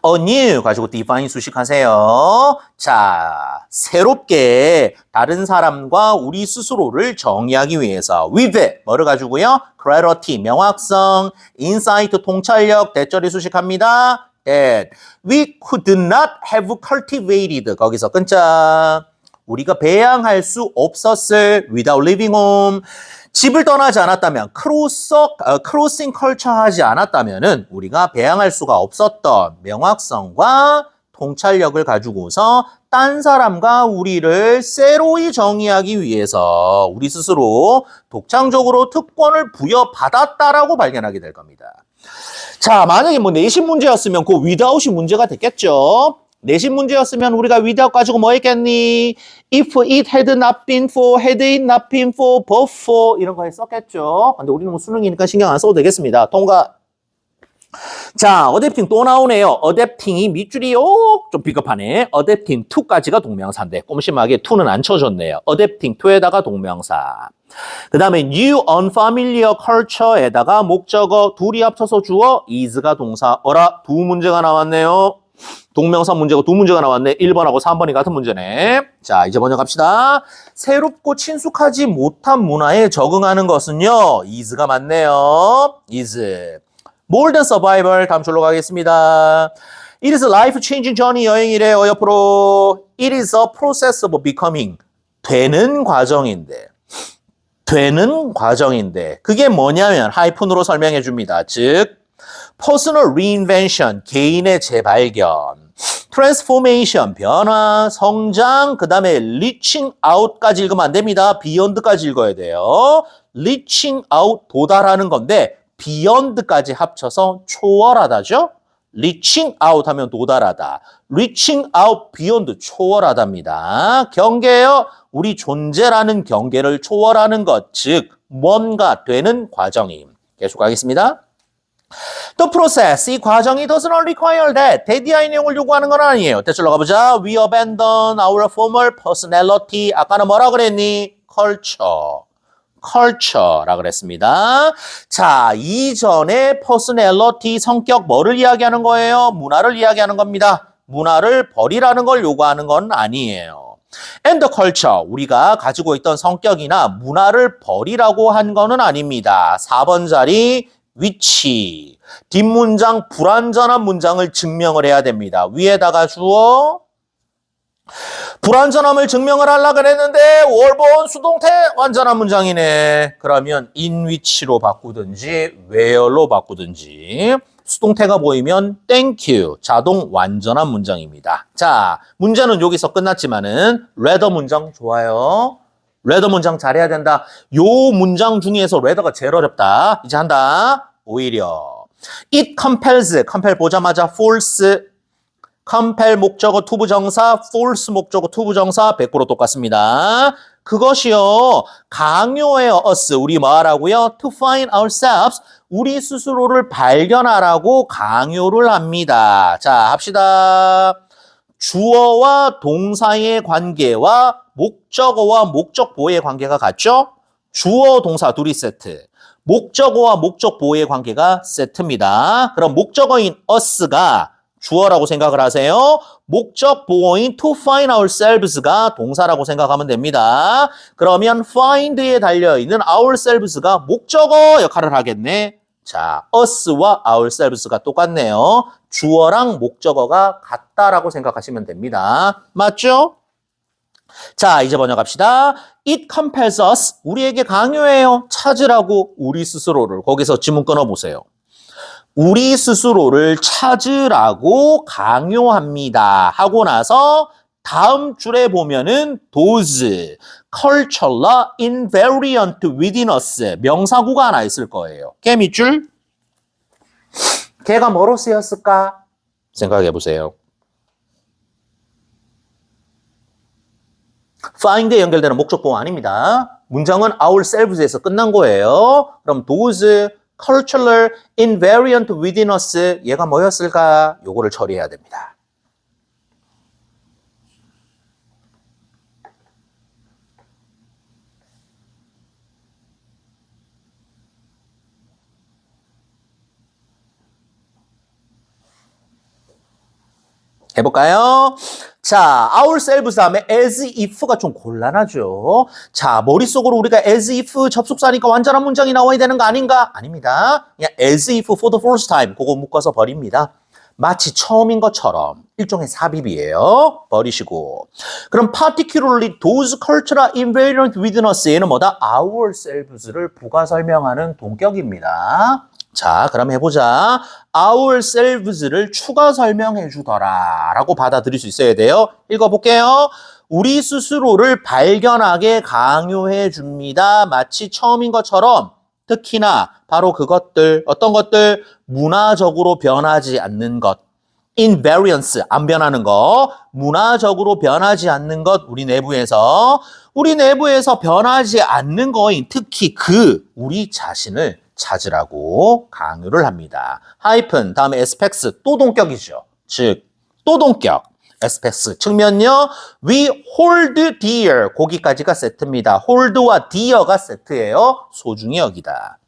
anew 가지고 define 수식 하세요. 자, 새롭게 다른 사람과 우리 스스로를 정의하기 위해서 with 뭐를 가지고요? clarity 명확성, insight 통찰력, 대절이 수식합니다. that we could not have cultivated 거기서 끊자. 우리가 배양할 수 없었을 without leaving home. 집을 떠나지 않았다면, 크로싱 컬처 하지 않았다면은 우리가 배양할 수가 없었던 명확성과 통찰력을 가지고서 딴 사람과 우리를 새로이 정의하기 위해서 우리 스스로 독창적으로 특권을 부여받았다라고 발견하게 될 겁니다. 자, 만약에 뭐 내신 문제였으면 그 without이 문제가 됐겠죠. 내신 문제였으면 우리가 without 가지고 뭐 했겠니? If it had not been for, had it not been for, but for 이런 거 했었겠죠. 근데 우리는 뭐 수능이니까 신경 안 써도 되겠습니다. 통과. 자, 어댑팅 또 나오네요. 어댑팅이 밑줄이요. 좀 비겁하네. 어댑팅 to까지가 동명사인데 꼼심하게 to는 안 쳐줬네요. 어댑팅 to에다가 동명사. 그 다음에 new unfamiliar culture에다가 목적어 둘이 합쳐서 주어 is가 동사. 어라, 두 문제가 나왔네요. 동명사 문제가 두 문제가 나왔네. 1번하고 3번이 같은 문제네. 자, 이제 번역합시다. 새롭고 친숙하지 못한 문화에 적응하는 것은요. is가 맞네요. is. More than survival. 다음 줄로 가겠습니다. It is a life-changing journey. 여행이래요. 옆으로. It is a process of becoming. 되는 과정인데. 그게 뭐냐면 하이픈으로 설명해 줍니다. 즉 personal reinvention. 개인의 재발견. transformation. 변화, 성장. 그 다음에 reaching out까지 읽으면 안 됩니다. beyond까지 읽어야 돼요. reaching out. 도달하는 건데 beyond까지 합쳐서 초월하다죠. reaching out 하면 도달하다. reaching out beyond 초월하답니다. 경계요. 우리 존재라는 경계를 초월하는 것, 즉 뭔가 되는 과정임. 계속 가겠습니다. The process, 이 과정이 does not require that. 대디아의 내용을 요구하는 건 아니에요. 대출로 가보자. We abandon our former personality. 아까는 뭐라 그랬니? culture라 그랬습니다. 자, 이전에 personality, 성격 뭐를 이야기하는 거예요? 문화를 이야기하는 겁니다. 문화를 버리라는 걸 요구하는 건 아니에요. And the culture, 우리가 가지고 있던 성격이나 문화를 버리라고 한 거는 아닙니다. 4번 자리 위치. 뒷문장 불완전한 문장을 증명을 해야 됩니다. 위에다가 주어. 불완전함을 증명을 하려고 그랬는데 월본 수동태 완전한 문장이네. 그러면 in which로 바꾸든지 where로 바꾸든지 수동태가 보이면 thank you. 자동 완전한 문장입니다. 자, 문제는 여기서 끝났지만은 rather 문장 좋아요. rather 문장 잘해야 된다. 요 문장 중에서 rather가 제일 어렵다. 이제 한다. 오히려 it compels. compel 보자마자 force. compel 목적어 투부정사, force 목적어 투부정사 100% 똑같습니다. 그것이요. 강요해요. us. 우리 뭐 하라고요? to find ourselves. 우리 스스로를 발견하라고 강요를 합니다. 자, 합시다. 주어와 동사의 관계와 목적어와 목적보의 관계가 같죠? 주어, 동사 둘이 세트. 목적어와 목적보의 관계가 세트입니다. 그럼 목적어인 us가 주어라고 생각을 하세요. 목적 보어인 to find ourselves가 동사라고 생각하면 됩니다. 그러면 find에 달려있는 ourselves가 목적어 역할을 하겠네. 자, us와 ourselves가 똑같네요. 주어랑 목적어가 같다라고 생각하시면 됩니다. 맞죠? 자, 이제 번역합시다. It compels us. 우리에게 강요해요. 찾으라고 우리 스스로를. 거기서 지문 끊어보세요. 우리 스스로를 찾으라고 강요합니다. 하고 나서 다음 줄에 보면은 those cultural invariant within us 명사구가 하나 있을 거예요. 걔 밑줄? 걔가 뭐로 쓰였을까? 생각해 보세요. find에 연결되는 목적보호 아닙니다. 문장은 ourselves에서 끝난 거예요. 그럼 those cultural invariant within us 얘가 뭐였을까? 요거를 처리해야 됩니다. 해볼까요? 자, ourselves 다음에 as if가 좀 곤란하죠. 자, 머릿속으로 우리가 as if 접속사니까 완전한 문장이 나와야 되는 거 아닌가? 아닙니다. 그냥 as if for the first time 그거 묶어서 버립니다. 마치 처음인 것처럼 일종의 삽입이에요. 버리시고. 그럼 particularly those cultural invariant within us 얘는 뭐다? ourselves를 부가 설명하는 동격입니다. 자, 그럼 해보자. ourselves를 추가 설명해 주더라 라고 받아들일 수 있어야 돼요. 읽어볼게요. 우리 스스로를 발견하게 강요해 줍니다. 마치 처음인 것처럼 특히나 바로 그것들, 어떤 것들? 문화적으로 변하지 않는 것. invariance, 안 변하는 것. 문화적으로 변하지 않는 것, 우리 내부에서 변하지 않는 거인 특히 우리 자신을 찾으라고 강요를 합니다. 하이픈 다음에 에스펙스 또 동격이죠. 즉 또 동격. 에스펙스 측면요. We hold dear 거기까지가 세트입니다. hold와 dear가 세트예요. 소중히 여기다.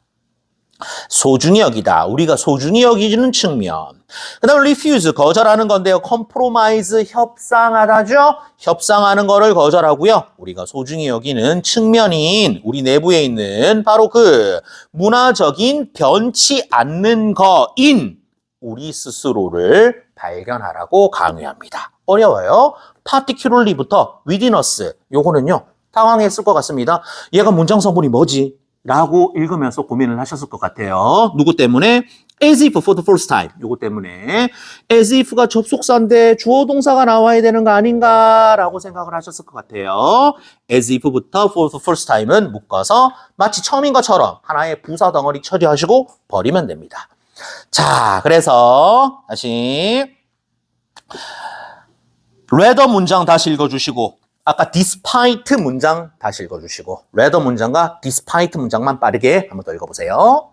소중히 여기다. 우리가 소중히 여기는 측면. 그 다음에 refuse 거절하는 건데요. compromise 협상하다죠. 협상하는 거를 거절하고요. 우리가 소중히 여기는 측면인 우리 내부에 있는 바로 그 문화적인 변치 않는 거인 우리 스스로를 발견하라고 강요합니다. 어려워요. particularly부터 within us 요거는요. 당황했을 것 같습니다. 얘가 문장 성분이 뭐지? 라고 읽으면서 고민을 하셨을 것 같아요. 누구 때문에? as if for the first time. 요거 때문에 as if가 접속사인데 주어 동사가 나와야 되는 거 아닌가 라고 생각을 하셨을 것 같아요. as if부터 for the first time은 묶어서 마치 처음인 것처럼 하나의 부사 덩어리 처리하시고 버리면 됩니다. 자, 그래서 다시 rather 문장 다시 읽어주시고 아까 despite 문장 다시 읽어주시고 rather 문장과 despite 문장만 빠르게 한번 더 읽어보세요.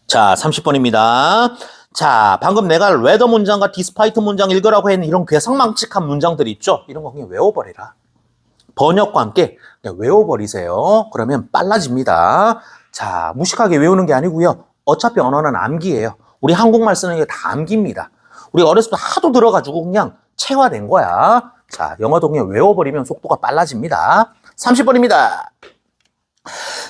자, 30번입니다. 자, 방금 내가 rather 문장과 despite 문장 읽으라고 했는 이런 괴상망측한 문장들 있죠? 이런 거 그냥 외워버리라. 번역과 함께 그냥 외워버리세요. 그러면 빨라집니다. 자, 무식하게 외우는 게 아니고요. 어차피 언어는 암기예요. 우리 한국말 쓰는 게 다 암기입니다. 우리 어렸을 때 하도 들어가지고 그냥 체화된 거야. 자, 영어도 그냥 외워버리면 속도가 빨라집니다. 30번입니다.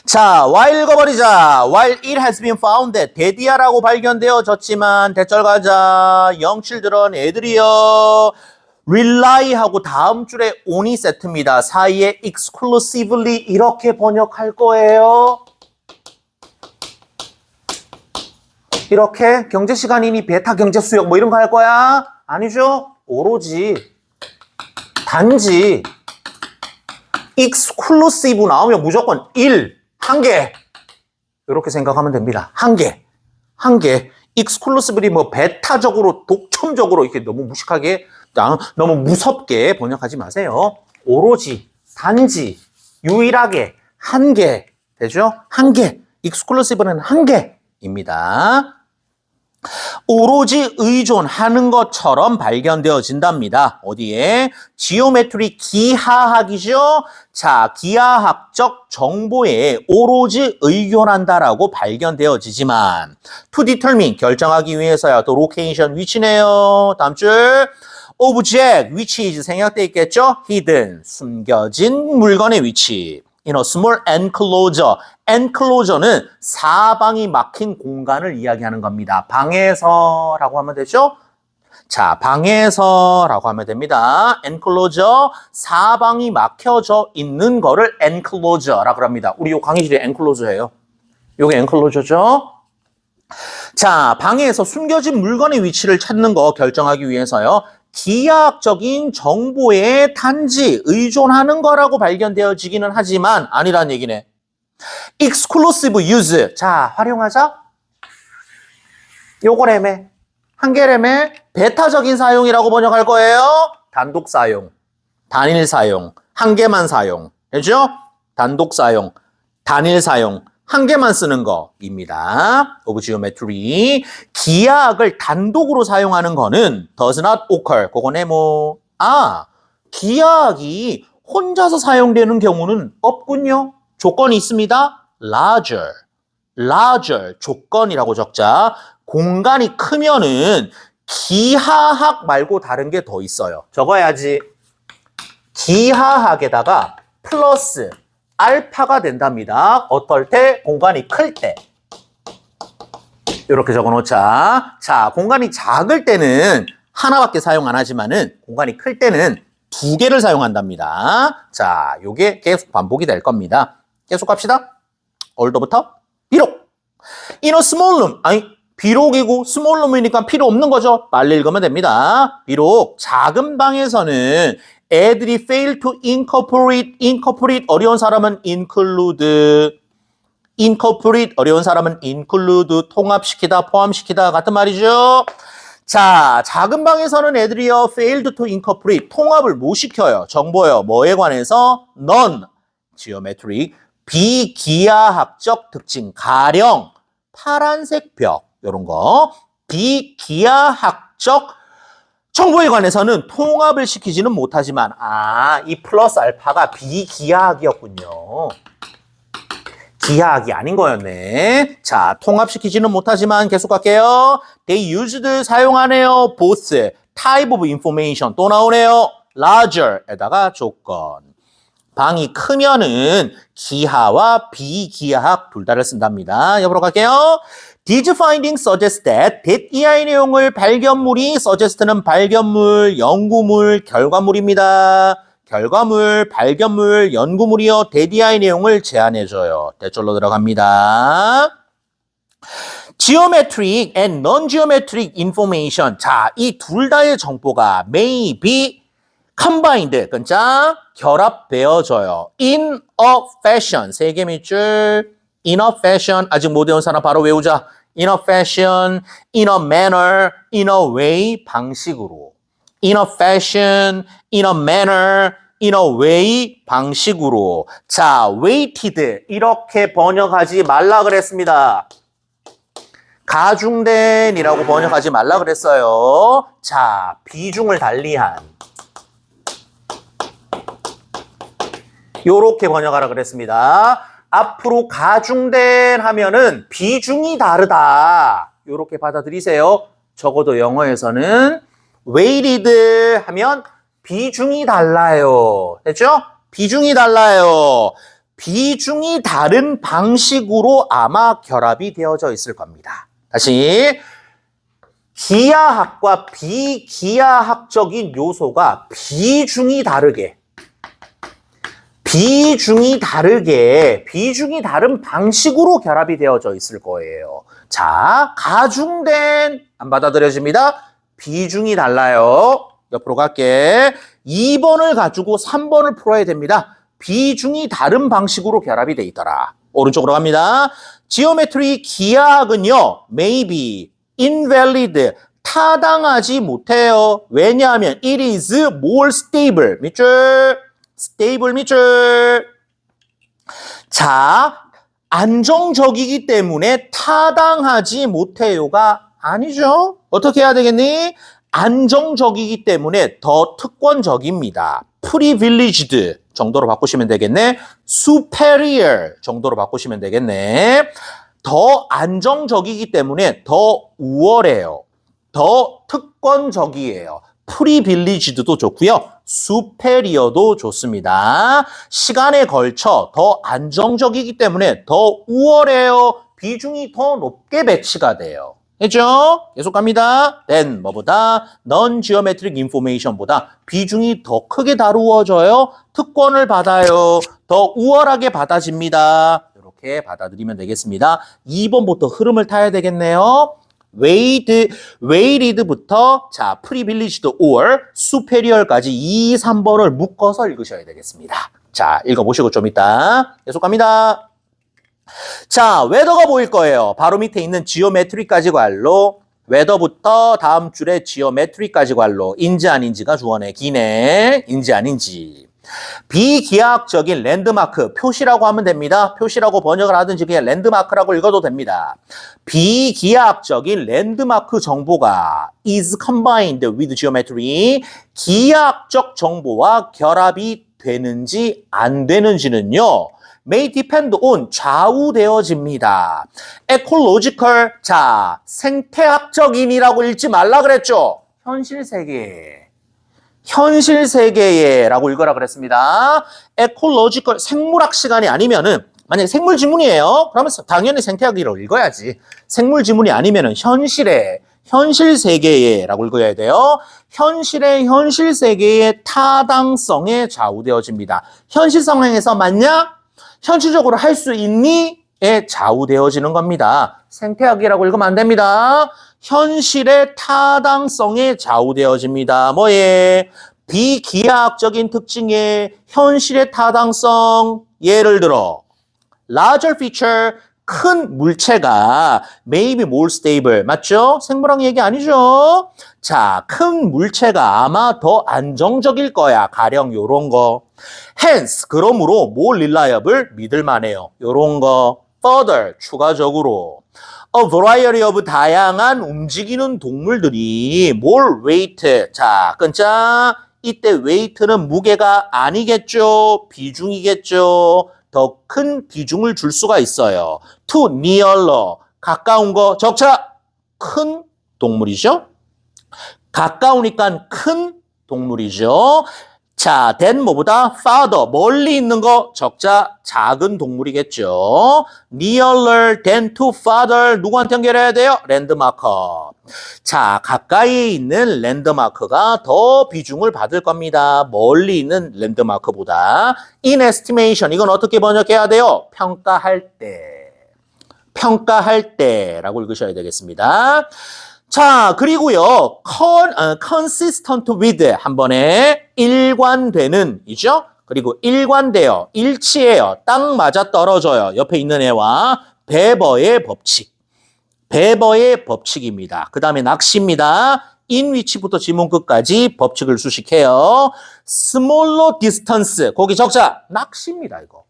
자, while 읽어버리자. While it has been found that 데디아라고 발견되어졌지만 대절 가자. 영칠들은 애들이요. rely하고 다음 줄에 on이 세트입니다. 사이에 exclusively 이렇게 번역할 거예요. 이렇게 경제시간이니 베타 경제수역 뭐 이런 거 할 거야? 아니죠. 오로지 단지 exclusive 나오면 무조건 1, 한 개. 이렇게 생각하면 됩니다. 한 개. exclusively 뭐 베타적으로, 독점적으로 이렇게 너무 무식하게, 너무 무섭게 번역하지 마세요. 오로지, 단지, 유일하게, 한 개. 되죠? 한 개. exclusive는 한 개입니다. 오로지 의존하는 것처럼 발견되어진답니다. 어디에? 지오메트리 기하학이죠. 자, 기하학적 정보에 오로지 의존한다라고 발견되어지지만 to determine 결정하기 위해서야 또 location 위치네요. 다음 줄 object which is 생략돼 있겠죠. hidden 숨겨진 물건의 위치. in a small enclosure. enclosure는 사방이 막힌 공간을 이야기하는 겁니다. 방에서라고 하면 되죠? 자, 방에서라고 하면 됩니다. enclosure, 사방이 막혀져 있는 거를 enclosure라고 합니다. 우리 요 강의실에 enclosure예요. 요게 enclosure죠? 자, 방에서 숨겨진 물건의 위치를 찾는 거 결정하기 위해서요. 기하학적인 정보에 단지 의존하는 거라고 발견되어지기는 하지만 아니란 얘기네. exclusive use. 자, 활용하자. 요거래매. 한 개래매. 베타적인 사용이라고 번역할 거예요. 단독 사용, 단일 사용, 한 개만 사용. 알죠? 단독 사용, 단일 사용. 한 개만 쓰는 거입니다. of geometry. 기하학을 단독으로 사용하는 거는 does not occur. 그거네 뭐. 기하학이 혼자서 사용되는 경우는 없군요. 조건이 있습니다. larger. 조건이라고 적자. 공간이 크면은 기하학 말고 다른 게 더 있어요. 적어야지. 기하학에다가 플러스 알파가 된답니다. 어떨 때? 공간이 클 때. 이렇게 적어놓자. 자, 공간이 작을 때는 하나밖에 사용 안 하지만은 공간이 클 때는 두 개를 사용한답니다. 자, 요게 계속 반복이 될 겁니다. 계속 갑시다. 얼더부터 비록. in a small room. 비록이고 스몰 놈이니까 필요 없는 거죠. 빨리 읽으면 됩니다. 비록 작은 방에서는 애들이 fail to incorporate 어려운 사람은 include 어려운 사람은 include 통합시키다 포함시키다 같은 말이죠. 자, 작은 방에서는 애들이요 failed to incorporate 통합을 못 시켜요. 정보요. 뭐에 관해서? non geometric 비기하학적 특징 가령 파란색 벽 이런 거 비기하학적 정보에 관해서는 통합을 시키지는 못하지만 이 플러스 알파가 비기하학이었군요. 기하학이 아닌 거였네. 자, 통합시키지는 못하지만 계속 갈게요. They used 사용하네요. both type of information 또 나오네요. larger에다가 조건. 방이 크면은 기하와 비기하학 둘 다를 쓴답니다. 옆으로 갈게요. These findings suggest that 이하의 내용을 발견물이 suggest는 발견물, 연구물, 결과물입니다. 결과물, 발견물, 연구물이요. 대디아의 내용을 제안해줘요. 대절로 들어갑니다. Geometric and non-geometric information. 자, 이 둘 다의 정보가 may be combined. 그러니까 결합되어져요. In a fashion. 세 개 밑줄. In a fashion. 아직 못 외운 사람 바로 외우자. In a fashion, in a manner, in a way. 방식으로. In a fashion, in a manner, in a way 방식으로. 자, weighted 이렇게 번역하지 말라 그랬습니다. 가중된이라고 번역하지 말라 그랬어요. 자, 비중을 달리한 요렇게 번역하라 그랬습니다. 앞으로 가중된 하면은 비중이 다르다. 요렇게 받아들이세요. 적어도 영어에서는 weighted 하면 비중이 달라요. 됐죠? 비중이 달라요. 비중이 다른 방식으로 아마 결합이 되어져 있을 겁니다. 다시 기하학과 비기하학적인 요소가 비중이 다른 방식으로 결합이 되어져 있을 거예요. 자, 가중된 안 받아들여집니다. 비중이 달라요. 옆으로 갈게. 2번을 가지고 3번을 풀어야 됩니다. 비중이 다른 방식으로 결합이 돼 있더라. 오른쪽으로 갑니다. 지오메트리 기하학은요. maybe, invalid, 타당하지 못해요. 왜냐하면 it is more stable. 밑줄. stable 밑줄. 자, 안정적이기 때문에 타당하지 못해요가 아니죠. 어떻게 해야 되겠니? 안정적이기 때문에 더 특권적입니다. privileged 정도로 바꾸시면 되겠네. superior 정도로 바꾸시면 되겠네. 더 안정적이기 때문에 더 우월해요. 더 특권적이에요. privileged도 좋고요. superior도 좋습니다. 시간에 걸쳐 더 안정적이기 때문에 더 우월해요. 비중이 더 높게 배치가 돼요. 했죠? 계속 갑니다. then 뭐보다 non-geometric information보다 비중이 더 크게 다루어져요. 특권을 받아요. 더 우월하게 받아집니다. 이렇게 받아들이면 되겠습니다. 2번부터 흐름을 타야 되겠네요. weighted부터 자 privileged or superior까지 2, 3번을 묶어서 읽으셔야 되겠습니다. 자, 읽어보시고 좀 이따 계속 갑니다. 자, 웨더가 보일 거예요. 바로 밑에 있는 지오메트리까지 관로. 웨더부터 다음 줄에 지오메트리까지 관로. 인지 아닌지가 주어네. 기네. 인지 아닌지. 비기하학적인 랜드마크. 표시라고 하면 됩니다. 표시라고 번역을 하든지 그냥 랜드마크라고 읽어도 됩니다. 비기하학적인 랜드마크 정보가 is combined with geometry. 기하학적 정보와 결합이 되는지 안 되는지는요. may depend on 좌우되어집니다. ecological 자 생태학적인이라고 읽지 말라 그랬죠. 현실 세계라고 읽어라 그랬습니다. ecological 생물학 시간이 아니면은 만약에 생물 지문이에요. 그러면 당연히 생태학이라고 읽어야지. 생물 지문이 아니면은 현실 세계에라고 읽어야 돼요. 현실 세계의 타당성에 좌우되어집니다. 현실 상황에서 맞냐? 현실적으로 할 수 있니? 좌우되어지는 겁니다. 생태학이라고 읽으면 안 됩니다. 현실의 타당성에 좌우되어집니다. 뭐에? 비기하학적인 특징에 현실의 타당성. 예를 들어 larger feature, 큰 물체가 maybe more stable, 맞죠? 생물학 얘기 아니죠? 자, 큰 물체가 아마 더 안정적일 거야. 가령 요런 거. hence, 그러므로 more reliable, 믿을만해요. 요런 거. further, 추가적으로. A variety of 다양한 움직이는 동물들이 more weight. 자, 끈자. 이때 weight는 무게가 아니겠죠? 비중이겠죠? 더 큰 비중을 줄 수가 있어요. to nearer, 가까운 거 적자. 큰 동물이죠? 가까우니까 큰 동물이죠. 자, then 뭐보다 farther, 멀리 있는 거 적자. 작은 동물이겠죠. nearer than to farther, 누구한테 연결해야 돼요? 랜드마커. 자, 가까이에 있는 랜드마크가 더 비중을 받을 겁니다. 멀리 있는 랜드마크보다. in estimation, 이건 어떻게 번역해야 돼요? 평가할 때. 평가할 때라고 읽으셔야 되겠습니다. 자, 그리고요, consistent with, 한 번에 일관되는, 이죠? 그리고 일관되어, 일치해요, 딱 맞아 떨어져요. 옆에 있는 애와 베버의 법칙. 베버의 법칙입니다. 그 다음에 낚시입니다. in which부터 지문 끝까지 법칙을 수식해요. smaller distance, 거기 적자. 낚시입니다, 이거.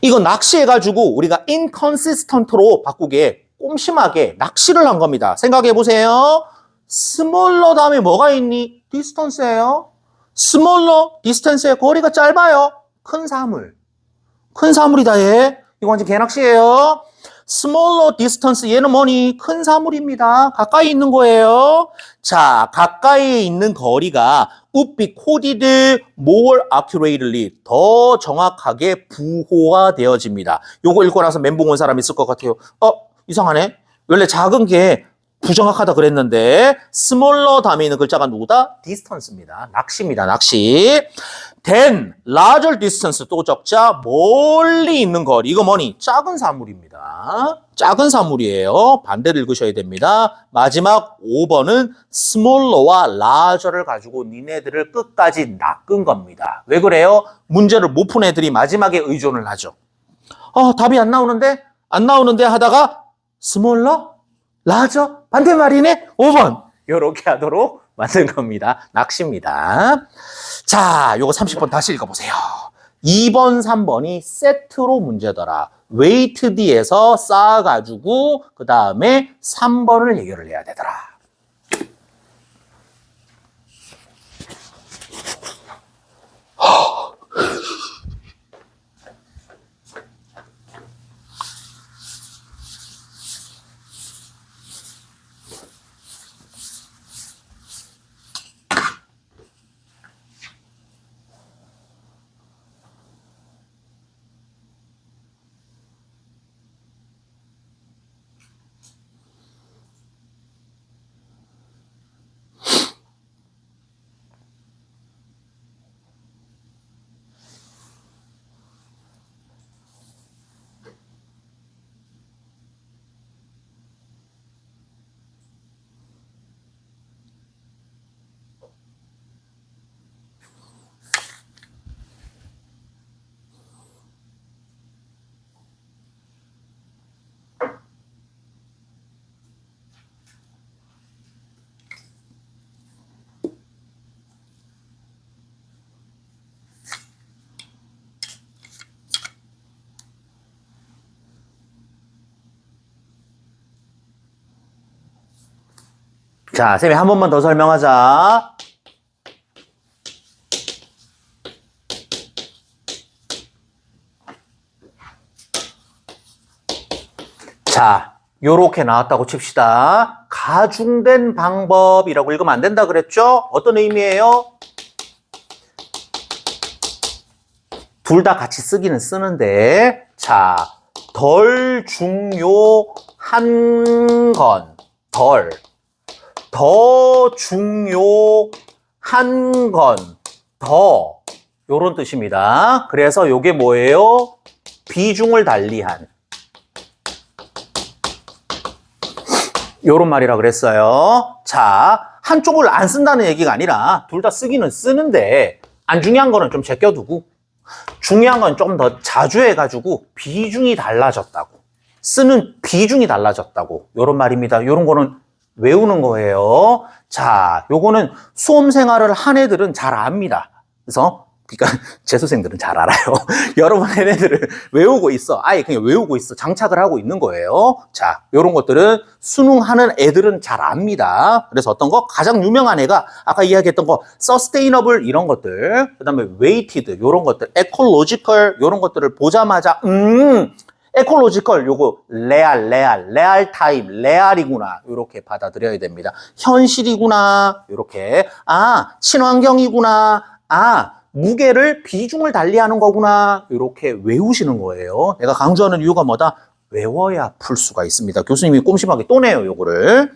이거 낚시해가지고 우리가 inconsistent로 바꾸게 꼼심하게 낚시를 한 겁니다. 생각해 보세요. smaller 다음에 뭐가 있니? distance예요. smaller, distance의 거리가 짧아요. 큰 사물. 큰 사물이다, 얘. 이거 완전 개낚시예요. smaller distance, 얘는 뭐니? 큰 사물입니다. 가까이 있는 거예요. 자, 가까이 있는 거리가 would be coded more accurately, 더 정확하게 부호가 되어집니다. 요거 읽고 나서 멘붕 온 사람 있을 것 같아요. 이상하네. 원래 작은 게 부정확하다 그랬는데 smaller 다음에 있는 글자가 누구다? distance입니다. 낚시입니다. 낚시. then larger distance, 또 적자. 멀리 있는 거리. 이거 뭐니? 작은 사물입니다. 작은 사물이에요. 반대로 읽으셔야 됩니다. 마지막 5번은 smaller와 larger를 가지고 니네들을 끝까지 낚은 겁니다. 왜 그래요? 문제를 못 푼 애들이 마지막에 의존을 하죠. 답이 안 나오는데? 안 나오는데 하다가 smaller, larger, 반대말이네? 5번. 요렇게 하도록 만든 겁니다. 낚시입니다. 자, 요거 30번 다시 읽어보세요. 2번, 3번이 세트로 문제더라. 웨이트 D에서 쌓아가지고 그 다음에 3번을 해결을 해야 되더라. 자, 쌤이 한 번만 더 설명하자. 자, 요렇게 나왔다고 칩시다. 가중된 방법이라고 읽으면 안 된다 그랬죠? 어떤 의미예요? 둘 다 같이 쓰기는 쓰는데, 자, 덜 중요한 건, 더 중요한 건, 더, 요런 뜻입니다. 그래서 요게 뭐예요? 비중을 달리한 요런 말이라 그랬어요. 자, 한쪽을 안 쓴다는 얘기가 아니라 둘 다 쓰기는 쓰는데 안 중요한 거는 좀 제껴두고 중요한 건 좀 더 자주 해가지고 비중이 달라졌다고. 쓰는 비중이 달라졌다고. 요런 말입니다. 요런 거는 외우는 거예요. 자, 요거는 수험 생활을 한 애들은 잘 압니다. 그래서 그러니까 재수생들은 잘 알아요. 여러분 얘네들을 외우고 있어. 아예 그냥 외우고 있어. 장착을 하고 있는 거예요. 자, 요런 것들은 수능하는 애들은 잘 압니다. 그래서 어떤 거? 가장 유명한 애가 아까 이야기했던 거 sustainable 이런 것들, 그다음에 weighted 요런 것들, ecological 요런 것들을 보자마자 에콜로지컬 요거 레알 타임 레알이구나 요렇게 받아들여야 됩니다. 현실이구나 요렇게 친환경이구나 무게를 비중을 달리하는 거구나 이렇게 외우시는 거예요. 내가 강조하는 이유가 뭐다? 외워야 풀 수가 있습니다. 교수님이 꼼꼼하게 또 내요 요거를.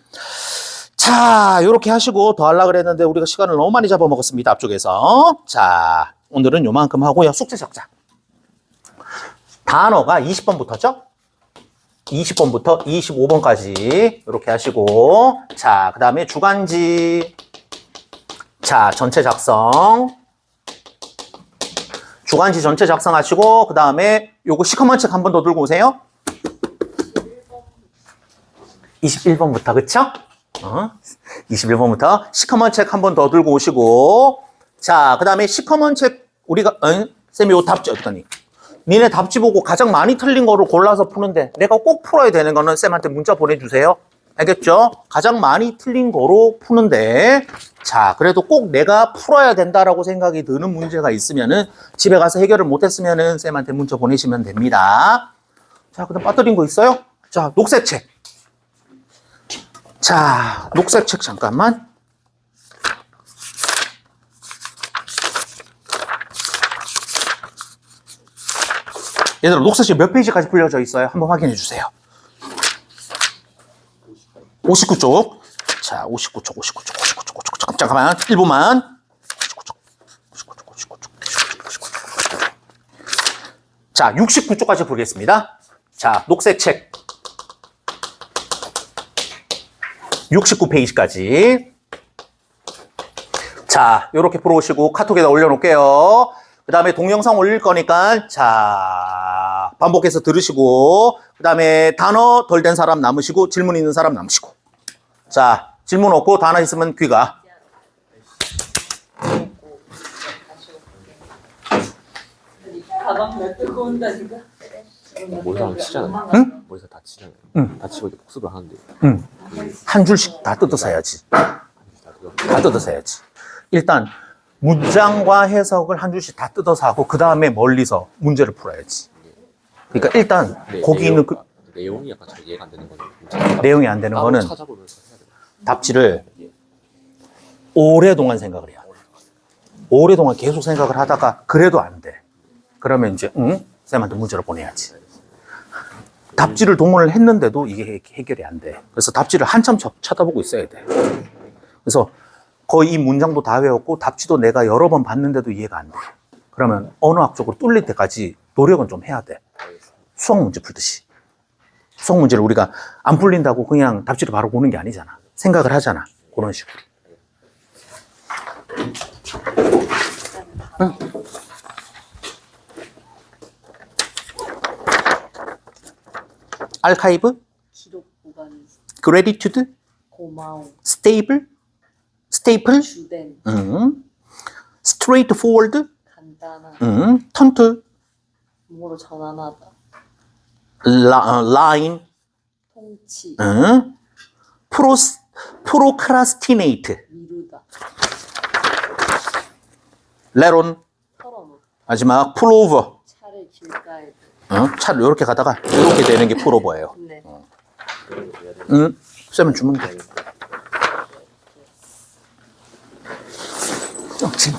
자 요렇게 하시고 더 하려고 그랬는데 우리가 시간을 너무 많이 잡아먹었습니다. 앞쪽에서. 자 오늘은 요만큼 하고요. 숙제 적자. 단어가 20번부터죠? 20번부터 25번까지 이렇게 하시고 자 그 다음에 주간지 자 전체 작성 주간지 전체 작성하시고 그 다음에 요거 시커먼 책 한 번 더 들고 오세요. 21번부터 그쵸? 21번부터 시커먼 책 한 번 더 들고 오시고 자 그 다음에 시커먼 책 우리가 쌤이 요 답지 어떡하니? 니네 답지 보고 가장 많이 틀린 거를 골라서 푸는데 내가 꼭 풀어야 되는 거는 쌤한테 문자 보내주세요. 알겠죠? 가장 많이 틀린 거로 푸는데 자 그래도 꼭 내가 풀어야 된다라고 생각이 드는 문제가 있으면은 집에 가서 해결을 못했으면은 쌤한테 문자 보내시면 됩니다. 자 그다음 빠뜨린 거 있어요? 자 녹색 책. 자 녹색 책 잠깐만. 얘들아 녹색 책 몇 페이지까지 풀려져 있어요? 한번 확인해 주세요. 59쪽. 자, 59쪽. 잠깐만. 1분만. 59쪽. 자, 69쪽까지 보겠습니다. 자, 녹색 책. 69페이지까지. 자, 요렇게 풀어오시고 카톡에다 올려놓을게요. 그 다음에 동영상 올릴 거니까, 자, 반복해서 들으시고, 그 다음에 단어 덜 된 사람 남으시고, 질문 있는 사람 남으시고. 자, 질문 없고 단어 있으면 귀가. 가방 몇 들고 온다니까? 머리서 치잖아요. 응? 머리서 다 치잖아요. 응. 다 치고 이제 복습을 하는데. 응. 한 줄씩 다 뜯어서 해야지. 다 뜯어서 해야지. 일단, 문장과 해석을 한 줄씩 다 뜯어서 하고, 그 다음에 멀리서 문제를 풀어야지. 그러니까 일단, 거기 있는 그, 내용이 약간 잘 이해가 안 되는 거는 내용이 안 되는 거는 찾아보면서 해야 돼요. 답지를 오랫동안 생각을 해야 돼. 오랫동안 계속 생각을 하다가 그래도 안 돼. 그러면 이제 쌤한테 문제를 보내야지. 답지를 동원을 했는데도 이게 해결이 안 돼. 그래서 답지를 한참 쳐다보고 있어야 돼. 그래서 거의 이 문장도 다 외웠고 답지도 내가 여러 번 봤는데도 이해가 안 돼. 그러면 언어학 적으로 뚫릴 때까지 노력은 좀 해야 돼. 수학 문제 풀듯이. 수학 문제를 우리가 안 풀린다고 그냥 답지를 바로 보는 게 아니잖아. 생각을 하잖아. 그런 식으로. 응. 알카이브, 기록 보관, gratitude, 고마움, stable, staple, 주된, straightforward, 간단한, turn to, 몸으로 전환하다, line, 통치, procrastinate, 미루다, leron, 털어놓다, 마지막 pullover. 차를 길가에 차를 이렇게 가다가 이렇게 되는 게 pullover예요. 네. 쌤은 주면 돼. 지금